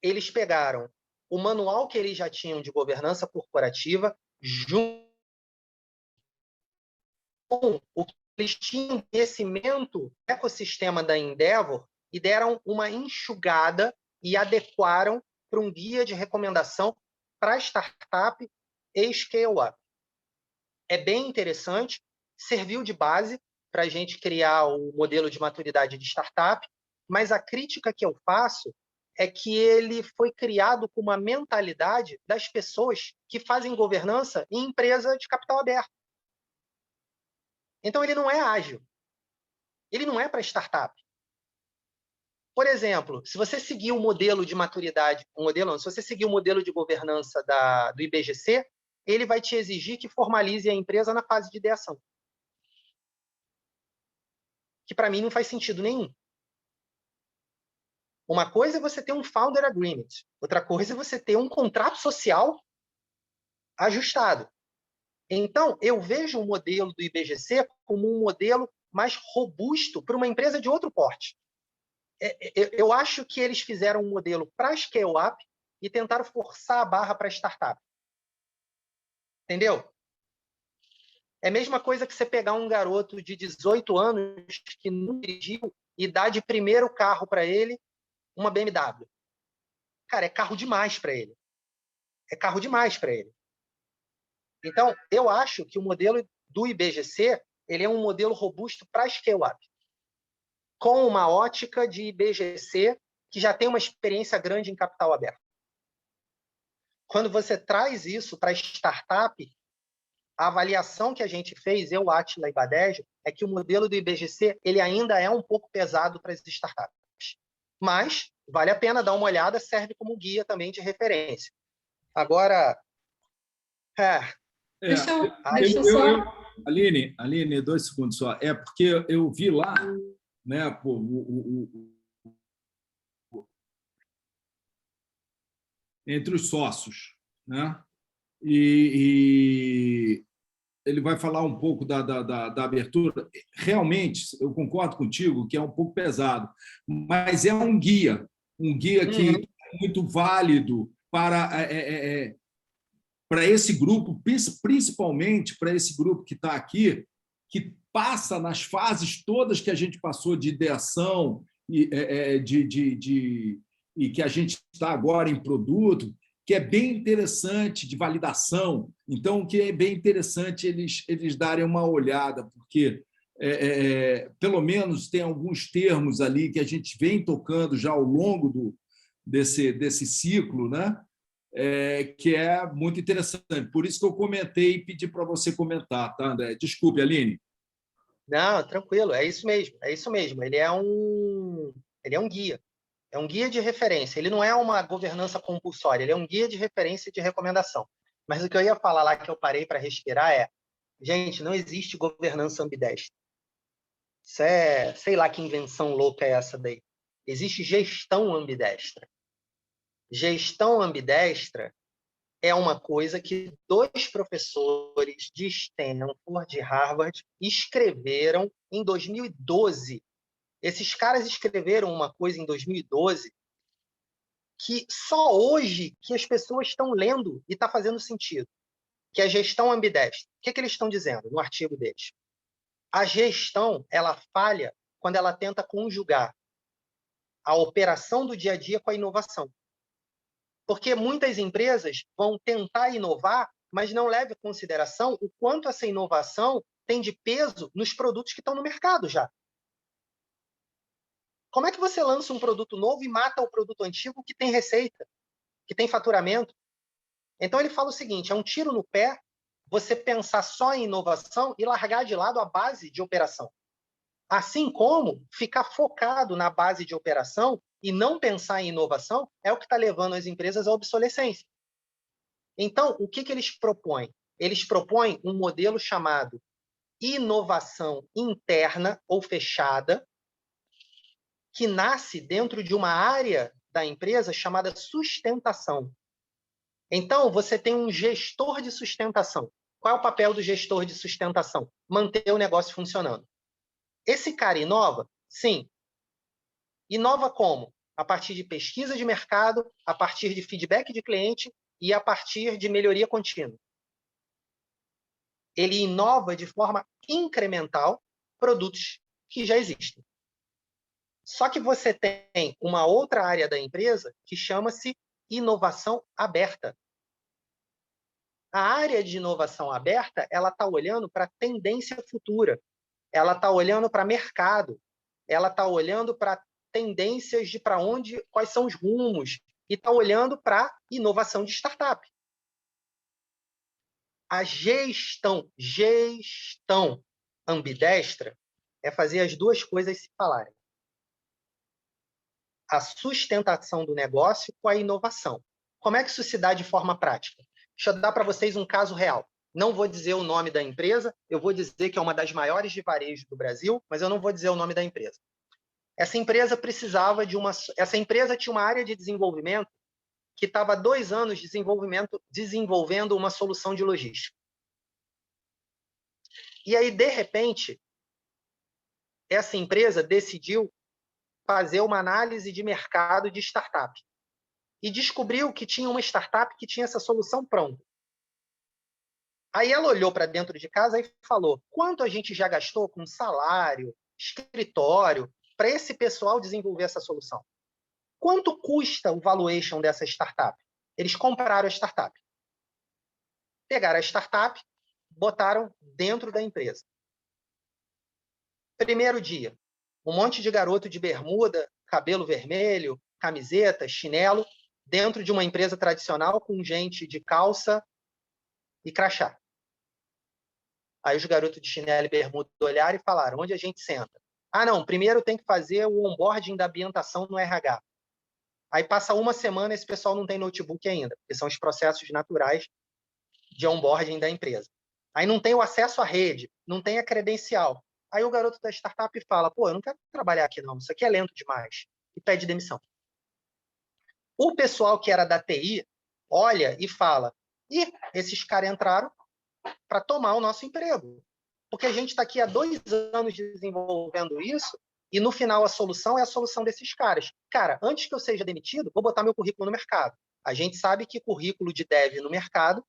B: eles pegaram o manual que eles já tinham de governança corporativa, junto com o que eles tinham conhecimento do ecossistema da Endeavor e deram uma enxugada e adequaram para um guia de recomendação para startup e scale-up. É bem interessante, serviu de base para a gente criar o modelo de maturidade de startup, mas a crítica que eu faço é que ele foi criado com uma mentalidade das pessoas que fazem governança em empresa de capital aberto. Então, ele não é ágil. Ele não é para startup. Por exemplo, se você seguir o modelo de maturidade, se você seguir o modelo de governança do IBGC, ele vai te exigir que formalize a empresa na fase de ideação. Que, para mim, não faz sentido nenhum. Uma coisa é você ter um Founder Agreement. Outra coisa é você ter um contrato social ajustado. Então, eu vejo o modelo do IBGC como um modelo mais robusto para uma empresa de outro porte. Eu acho que eles fizeram um modelo para scale-up e tentaram forçar a barra para startup. Entendeu? É a mesma coisa que você pegar um garoto de 18 anos que não dirigiu e dar de primeiro carro para ele uma BMW. Cara, é carro demais para ele. É carro demais para ele. Então, eu acho que o modelo do IBGC ele é um modelo robusto para scale-up, com uma ótica de IBGC que já tem uma experiência grande em capital aberto. Quando você traz isso para startup, a avaliação que a gente fez, eu, Átila e Badejo, é que o modelo do IBGC ele ainda é um pouco pesado para as startups. Mas vale a pena dar uma olhada, serve como guia também de referência. Agora,
D: Deixa eu só...
A: Aline, 2 segundos só. É porque eu vi lá, né, entre os sócios, né? E ele vai falar um pouco da abertura. Realmente, eu concordo contigo que é um pouco pesado, mas é um guia que é muito válido para esse grupo, principalmente para esse grupo que está aqui, que passa nas fases todas que a gente passou de ideação e que a gente está agora em produto, que é bem interessante, de validação. Então, que é bem interessante eles darem uma olhada, porque, pelo menos, tem alguns termos ali que a gente vem tocando já ao longo desse ciclo, né? Que é muito interessante. Por isso que eu comentei e pedi para você comentar, tá, André? Desculpe, Aline.
B: Não, tranquilo, é isso mesmo, é isso mesmo. Ele é um guia. É um guia de referência. Ele não é uma governança compulsória, ele é um guia de referência e de recomendação. Mas o que eu ia falar lá, que eu parei para respirar, gente, não existe governança ambidestra. Isso sei lá que invenção louca é essa daí. Existe gestão ambidestra. Gestão ambidestra é uma coisa que 2 professores de Stanford, de Harvard, escreveram em 2012. Esses caras escreveram uma coisa em 2012 que só hoje que as pessoas estão lendo e está fazendo sentido, que é a gestão ambidestra. O que eles estão dizendo no artigo deles? A gestão ela falha quando ela tenta conjugar a operação do dia a dia com a inovação. Porque muitas empresas vão tentar inovar, mas não levam em consideração o quanto essa inovação tem de peso nos produtos que estão no mercado já. Como é que você lança um produto novo e mata o produto antigo que tem receita, que tem faturamento? Então, ele fala o seguinte, é um tiro no pé você pensar só em inovação e largar de lado a base de operação. Assim como ficar focado na base de operação e não pensar em inovação é o que está levando as empresas à obsolescência. Então, o que eles propõem? Eles propõem um modelo chamado inovação interna ou fechada, que nasce dentro de uma área da empresa chamada sustentação. Então, você tem um gestor de sustentação. Qual é o papel do gestor de sustentação? Manter o negócio funcionando. Esse cara inova? Sim. Inova como? A partir de pesquisa de mercado, a partir de feedback de cliente e a partir de melhoria contínua. Ele inova de forma incremental produtos que já existem. Só que você tem uma outra área da empresa que chama-se inovação aberta. A área de inovação aberta, ela está olhando para a tendência futura, ela está olhando para mercado, ela está olhando para tendências de para onde, quais são os rumos, e está olhando para inovação de startup. A gestão ambidestra é fazer as duas coisas se falarem. A sustentação do negócio com a inovação. Como é que isso se dá de forma prática? Deixa eu dar para vocês um caso real. Não vou dizer o nome da empresa, eu vou dizer que é uma das maiores de varejo do Brasil, mas eu não vou dizer o nome da empresa. Essa empresa tinha uma área de desenvolvimento que estava há 2 anos desenvolvendo uma solução de logística. E aí, de repente, essa empresa decidiu fazer uma análise de mercado de startup. E descobriu que tinha uma startup que tinha essa solução pronta. Aí ela olhou para dentro de casa e falou: quanto a gente já gastou com salário, escritório, para esse pessoal desenvolver essa solução? Quanto custa o valuation dessa startup? Eles compraram a startup. Pegaram a startup, botaram dentro da empresa. Primeiro dia, um monte de garoto de bermuda, cabelo vermelho, camiseta, chinelo, dentro de uma empresa tradicional com gente de calça e crachá. Aí os garotos de chinelo e bermuda olharam e falaram: onde a gente senta? Ah, não, primeiro tem que fazer o onboarding da ambientação no RH. Aí passa uma semana, esse pessoal não tem notebook ainda, porque são os processos naturais de onboarding da empresa. Aí não tem o acesso à rede, não tem a credencial. Aí o garoto da startup fala: pô, eu não quero trabalhar aqui não, isso aqui é lento demais. E pede demissão. O pessoal que era da TI olha e fala: ih, esses caras entraram para tomar o nosso emprego. Porque a gente está aqui há 2 anos desenvolvendo isso e, no final, a solução é a solução desses caras. Cara, antes que eu seja demitido, vou botar meu currículo no mercado. A gente sabe que currículo de dev no mercado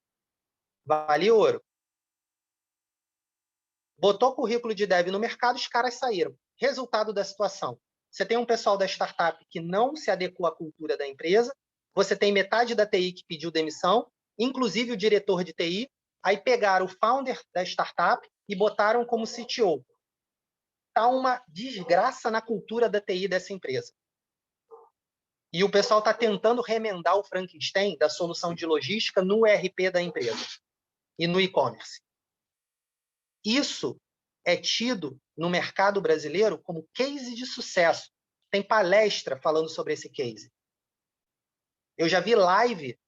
B: vale ouro. Botou currículo de dev no mercado, os caras saíram. Resultado da situação: você tem um pessoal da startup que não se adequou à cultura da empresa, você tem metade da TI que pediu demissão, inclusive o diretor de TI, aí pegaram o founder da startup e botaram como CTO. Está uma desgraça na cultura da TI dessa empresa. E o pessoal está tentando remendar o Frankenstein da solução de logística no ERP da empresa e no e-commerce. Isso é tido no mercado brasileiro como case de sucesso. Tem palestra falando sobre esse case. Eu já vi live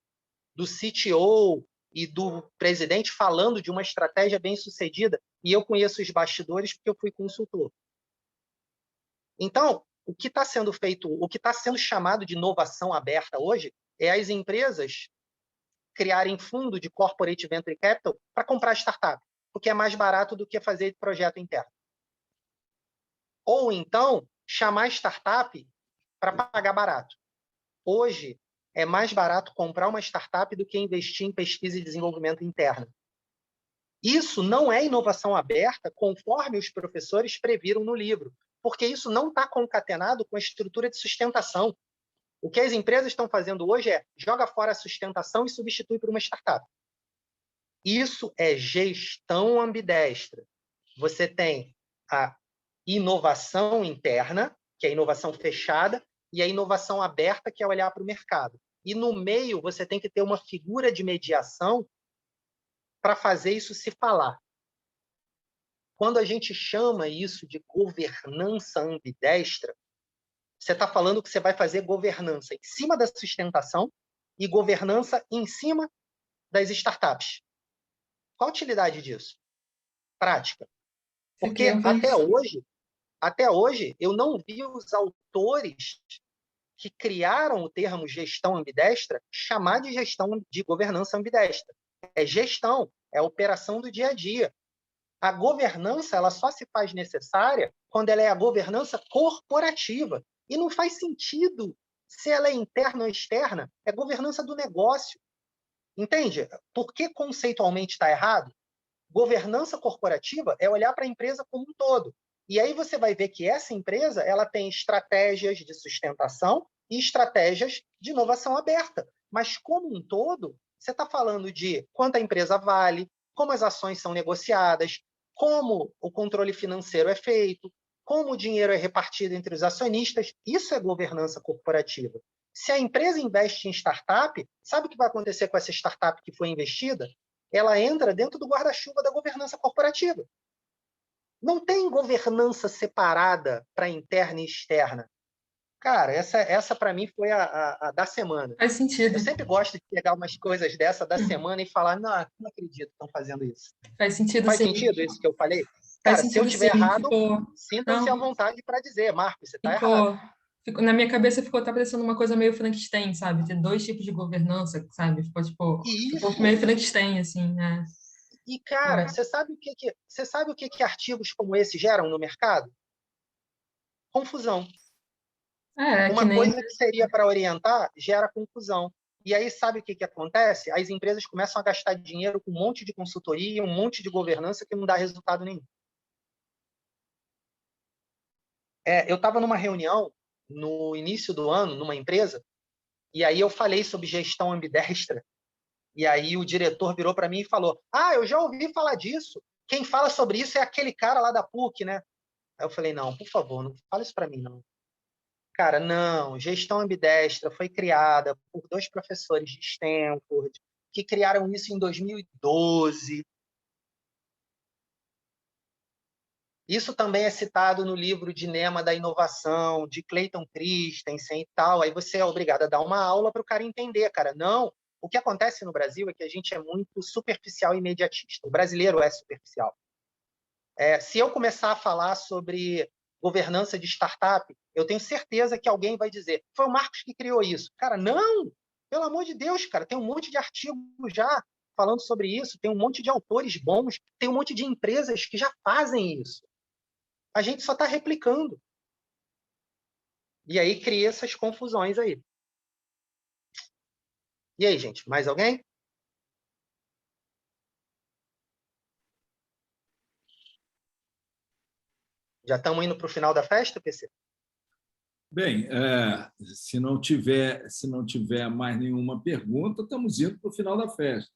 B: do CTO e do presidente falando de uma estratégia bem-sucedida, e eu conheço os bastidores porque eu fui consultor. Então, o que está sendo feito, o que está sendo chamado de inovação aberta hoje é as empresas criarem fundo de corporate venture capital para comprar startup, porque é mais barato do que fazer projeto interno. Ou então, chamar startup para pagar barato. Hoje, é mais barato comprar uma startup do que investir em pesquisa e desenvolvimento interno. Isso não é inovação aberta, conforme os professores previram no livro, porque isso não está concatenado com a estrutura de sustentação. O que as empresas estão fazendo hoje é joga fora a sustentação e substitui por uma startup. Isso é gestão ambidestra. Você tem a inovação interna, que é a inovação fechada, e a inovação aberta, que é olhar para o mercado. E no meio, você tem que ter uma figura de mediação para fazer isso se falar. Quando a gente chama isso de governança ambidestra, você está falando que você vai fazer governança em cima da sustentação e governança em cima das startups. Qual a utilidade disso? Prática. Porque até hoje, eu não vi os autores que criaram o termo gestão ambidestra chamar de gestão de governança ambidestra. É gestão, é operação do dia a dia. A governança ela só se faz necessária quando ela é a governança corporativa E não faz sentido se ela é interna ou externa, é governança do negócio. Entende? Por que conceitualmente está errado? Governança corporativa é olhar para a empresa como um todo. E aí você vai ver que essa empresa ela tem estratégias de sustentação e estratégias de inovação aberta. Mas, como um todo, você está falando de quanto a empresa vale, como as ações são negociadas, como o controle financeiro é feito, como o dinheiro é repartido entre os acionistas. Isso é governança corporativa. Se a empresa investe em startup, sabe o que vai acontecer com essa startup que foi investida? Ela entra dentro do guarda-chuva da governança corporativa. Não tem governança separada para interna e externa. Cara, essa para mim foi a da semana.
D: Faz sentido.
B: Eu sempre gosto de pegar umas coisas dessa da semana e falar, não acredito que estão fazendo isso.
D: Faz sentido,
B: Faz
D: sim.
B: sentido isso que eu falei?
D: Faz
B: Cara, se eu
D: sentido,
B: estiver
D: sim.
B: errado,
D: Ficou...
B: sintam-se à vontade para dizer, Marcos, você está errado.
D: Na minha cabeça ficou tá parecendo uma coisa meio Frankenstein, sabe? Ter dois tipos de governança, sabe? Ficou meio Frankenstein, assim, né?
B: E, cara, você sabe o que artigos como esse geram no mercado? Confusão. Uma coisa que seria para orientar gera confusão. E aí, sabe o que acontece? As empresas começam a gastar dinheiro com um monte de consultoria, um monte de governança que não dá resultado nenhum. Eu estava numa reunião no início do ano, numa empresa, e aí eu falei sobre gestão ambidestra, e aí o diretor virou para mim e falou, eu já ouvi falar disso, quem fala sobre isso é aquele cara lá da PUC, né? Aí eu falei, não, por favor, não fala isso para mim, não. Cara, não, gestão ambidestra foi criada por 2 professores de Stanford, que criaram isso em 2012. Isso também é citado no livro Dilema da Inovação, de Clayton Christensen e tal. Aí você é obrigado a dar uma aula para o cara entender, cara. Não, o que acontece no Brasil é que a gente é muito superficial e imediatista. O brasileiro é superficial. Se eu começar a falar sobre governança de startup, eu tenho certeza que alguém vai dizer, foi o Marcos que criou isso. Cara, não! Pelo amor de Deus, cara, tem um monte de artigos já falando sobre isso, tem um monte de autores bons, tem um monte de empresas que já fazem isso. A gente só está replicando. E aí cria essas confusões aí. E aí, gente, mais alguém? Já estamos indo para o final da festa, PC?
A: Bem, se não tiver mais nenhuma pergunta, estamos indo para o final da festa.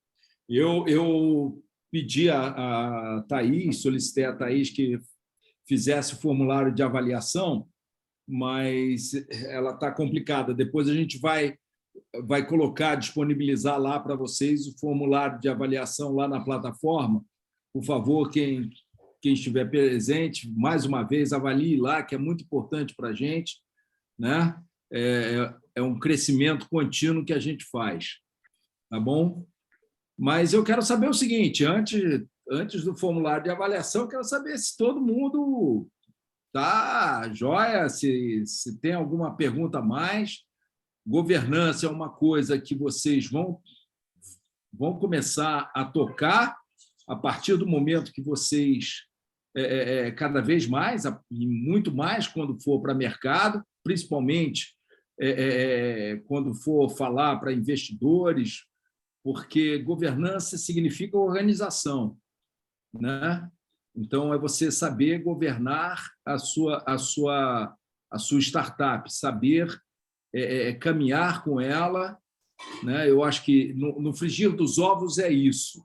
A: Eu pedi a Thaís, solicitei a Thaís que fizesse o formulário de avaliação, mas ela está complicada. Depois a gente vai colocar, disponibilizar lá para vocês o formulário de avaliação lá na plataforma. Por favor, quem estiver presente, mais uma vez, avalie lá, que é muito importante para a gente, né? É um crescimento contínuo que a gente faz, tá bom? Mas eu quero saber o seguinte, antes do formulário de avaliação, eu quero saber se todo mundo está joia, se tem alguma pergunta a mais. Governança é uma coisa que vocês vão começar a tocar a partir do momento que vocês, cada vez mais, e muito mais quando for para mercado, principalmente quando for falar para investidores, porque governança significa organização, né? Então, é você saber governar a sua startup, saber caminhar com ela, né? Eu acho que no frigir dos ovos é isso,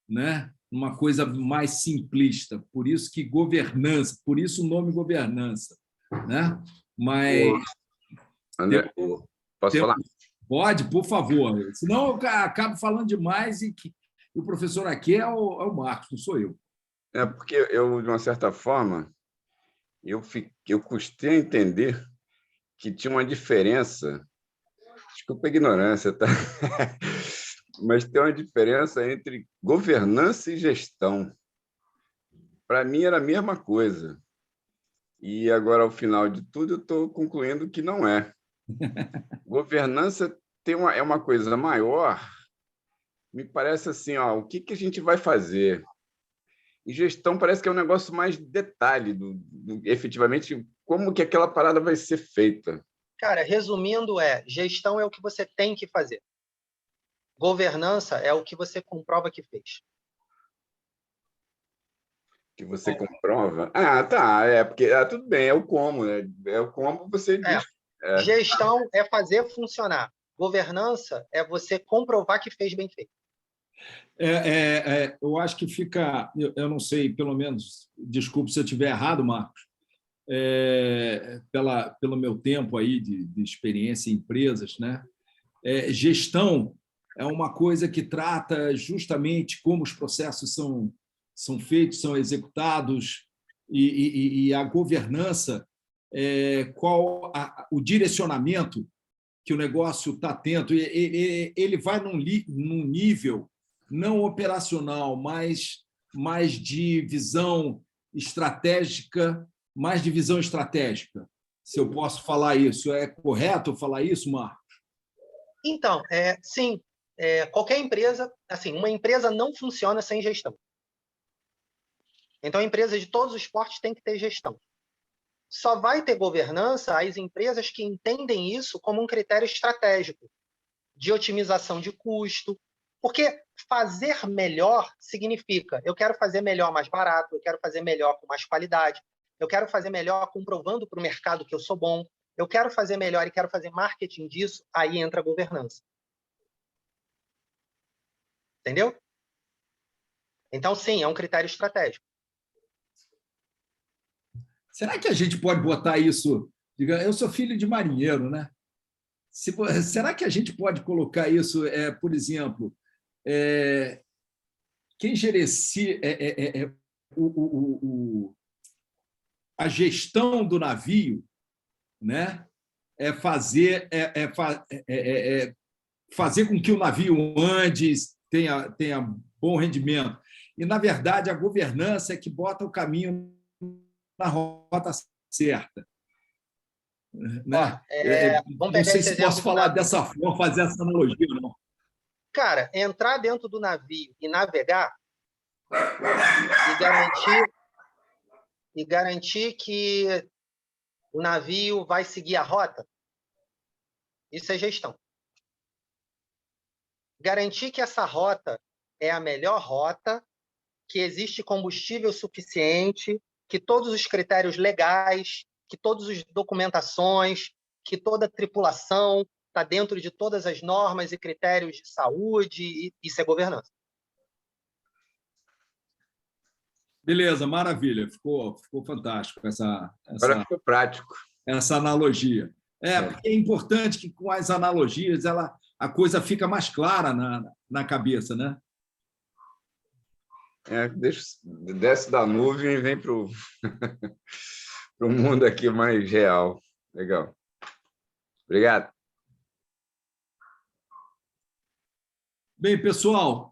A: né? Uma coisa mais simplista, por isso que governança, por isso o nome governança, né? Mas
C: André, posso falar?
A: Pode, por favor. Senão eu acabo falando demais e o professor aqui é o Marcos, não sou eu.
C: Porque eu, de uma certa forma, eu custei a entender que tinha uma diferença, desculpa a ignorância, tá? Mas tem uma diferença entre governança e gestão. Para mim era a mesma coisa. E agora, ao final de tudo, eu estou concluindo que não é. Governança é uma coisa maior, me parece assim, o que a gente vai fazer? E gestão parece que é um negócio mais detalhe, efetivamente, como que aquela parada vai ser feita?
B: Cara, resumindo, gestão é o que você tem que fazer. Governança é o que você comprova que fez.
C: Que você comprova? Ah, tá. Porque tudo bem, é o como, né? É o como você diz.
B: Gestão é fazer funcionar. Governança é você comprovar que fez bem feito.
A: Eu acho que fica, eu não sei, pelo menos, desculpe se eu estiver errado, Marcos, pelo meu tempo aí de experiência em empresas, né? Gestão é uma coisa que trata justamente como os processos são feitos, são executados, e a governança, qual o direcionamento que o negócio está atento. Ele vai num nível não operacional, mas mais de visão estratégica, se eu posso falar isso. É correto falar isso, Marcos?
B: Então, sim, qualquer empresa, assim, uma empresa não funciona sem gestão. Então, a empresa de todos os portes tem que ter gestão. Só vai ter governança as empresas que entendem isso como um critério estratégico de otimização de custo, porque fazer melhor significa eu quero fazer melhor mais barato, eu quero fazer melhor com mais qualidade, eu quero fazer melhor comprovando para o mercado que eu sou bom, eu quero fazer melhor e quero fazer marketing disso, aí entra a governança. Entendeu? Então, sim, é um critério estratégico.
A: Será que a gente pode botar isso? Eu sou filho de marinheiro, né? Será que a gente pode colocar isso, por exemplo, quem gerencia a gestão do navio, né? Fazer com que o navio ande, tenha bom rendimento. E, na verdade, a governança é que bota o caminho na rota certa. Né? Não sei se posso falar dessa forma, fazer essa analogia, não.
B: Cara, entrar dentro do navio e navegar e garantir que o navio vai seguir a rota, isso é gestão. Garantir que essa rota é a melhor rota, que existe combustível suficiente, que todos os critérios legais, que todas as documentações, que toda a tripulação está dentro de todas as normas e critérios de saúde, e isso é governança.
A: Beleza, maravilha. Ficou fantástico
C: Agora ficou prático.
A: Essa analogia. Porque é importante que, com as analogias, a coisa fica mais clara na cabeça, né?
C: Desce da nuvem e vem para o mundo aqui mais real. Legal. Obrigado.
A: Bem, pessoal,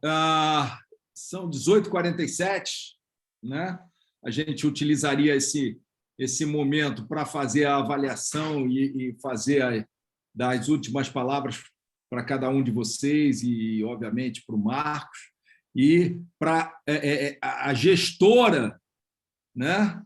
A: são 18h47, né? A gente utilizaria esse momento para fazer a avaliação e dar as últimas palavras para cada um de vocês e, obviamente, para o Marcos. E para a gestora, né?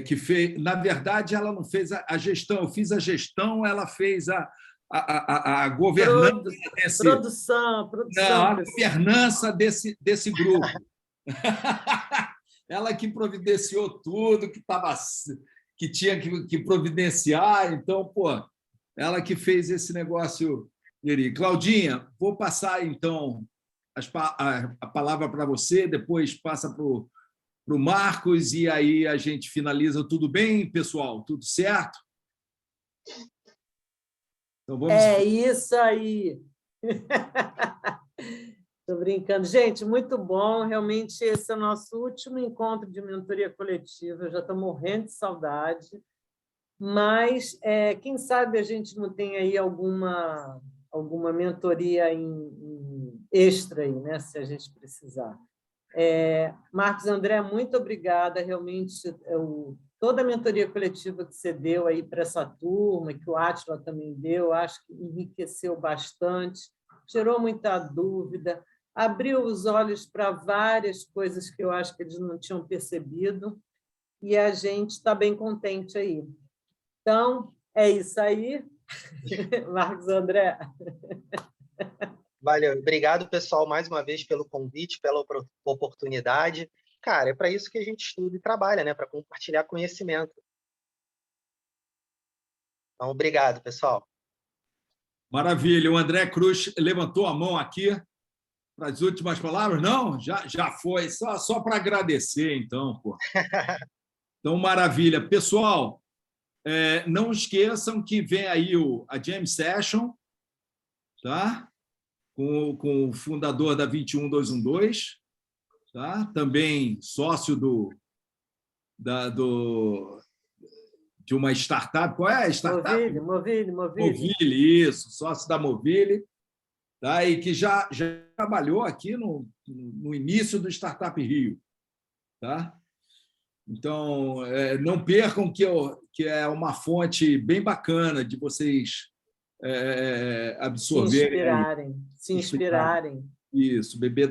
A: Que fez, na verdade, ela não fez a gestão, eu fiz a gestão, ela fez a governança
G: produção.
A: Não, a governança desse grupo. Ela que providenciou tudo que tinha que providenciar, então, ela que fez esse negócio. Claudinha, vou passar então a palavra para você, depois passa para o Marcos, e aí a gente finaliza. Tudo bem, pessoal? Tudo certo?
G: Então, vamos... isso aí. Estou brincando. Gente, muito bom. Realmente, esse é o nosso último encontro de mentoria coletiva. Eu já estou morrendo de saudade. Mas, quem sabe a gente não tem aí alguma mentoria em extra aí, né? Se a gente precisar. Marcos André, muito obrigada. Realmente, toda a mentoria coletiva que você deu aí para essa turma, que o Átila também deu, acho que enriqueceu bastante, tirou muita dúvida, abriu os olhos para várias coisas que eu acho que eles não tinham percebido, e a gente está bem contente aí. Então, é isso aí. Marcos André.
B: Valeu. Obrigado, pessoal, mais uma vez pelo convite, pela oportunidade. Cara, é para isso que a gente estuda e trabalha, né? Para compartilhar conhecimento. Então, obrigado, pessoal.
A: Maravilha. O André Cruz levantou a mão aqui para as últimas palavras. Não, já foi. Só para agradecer, então. Pô. Então, maravilha. Pessoal, não esqueçam que vem aí a Jam Session, tá? Com o fundador da 21212, tá? Também sócio de uma startup. Qual é a startup?
G: Movile.
A: Movile, isso, sócio da Movile, tá? E que já trabalhou aqui no início do Startup Rio. Tá? Então, não percam que é uma fonte bem bacana de vocês absorverem.
G: Se inspirarem.
A: Isso, beber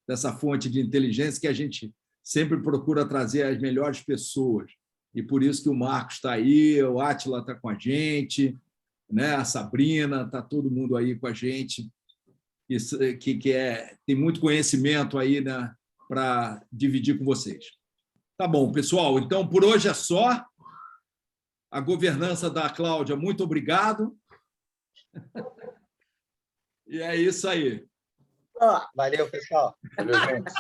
A: dessa fonte de inteligência que a gente sempre procura trazer as melhores pessoas. E por isso que o Marcos está aí, o Átila está com a gente, né? A Sabrina, está todo mundo aí com a gente, que tem muito conhecimento aí, né, para dividir com vocês. Tá bom, pessoal. Então, por hoje é só. A governança da Cláudia, muito obrigado. E é isso aí.
B: Valeu, pessoal.
C: Valeu, gente.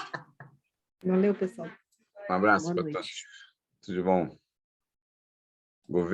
H: Valeu, pessoal.
C: Um abraço
H: Boa
C: para
H: noite.
C: todos. Tudo de bom. Governo.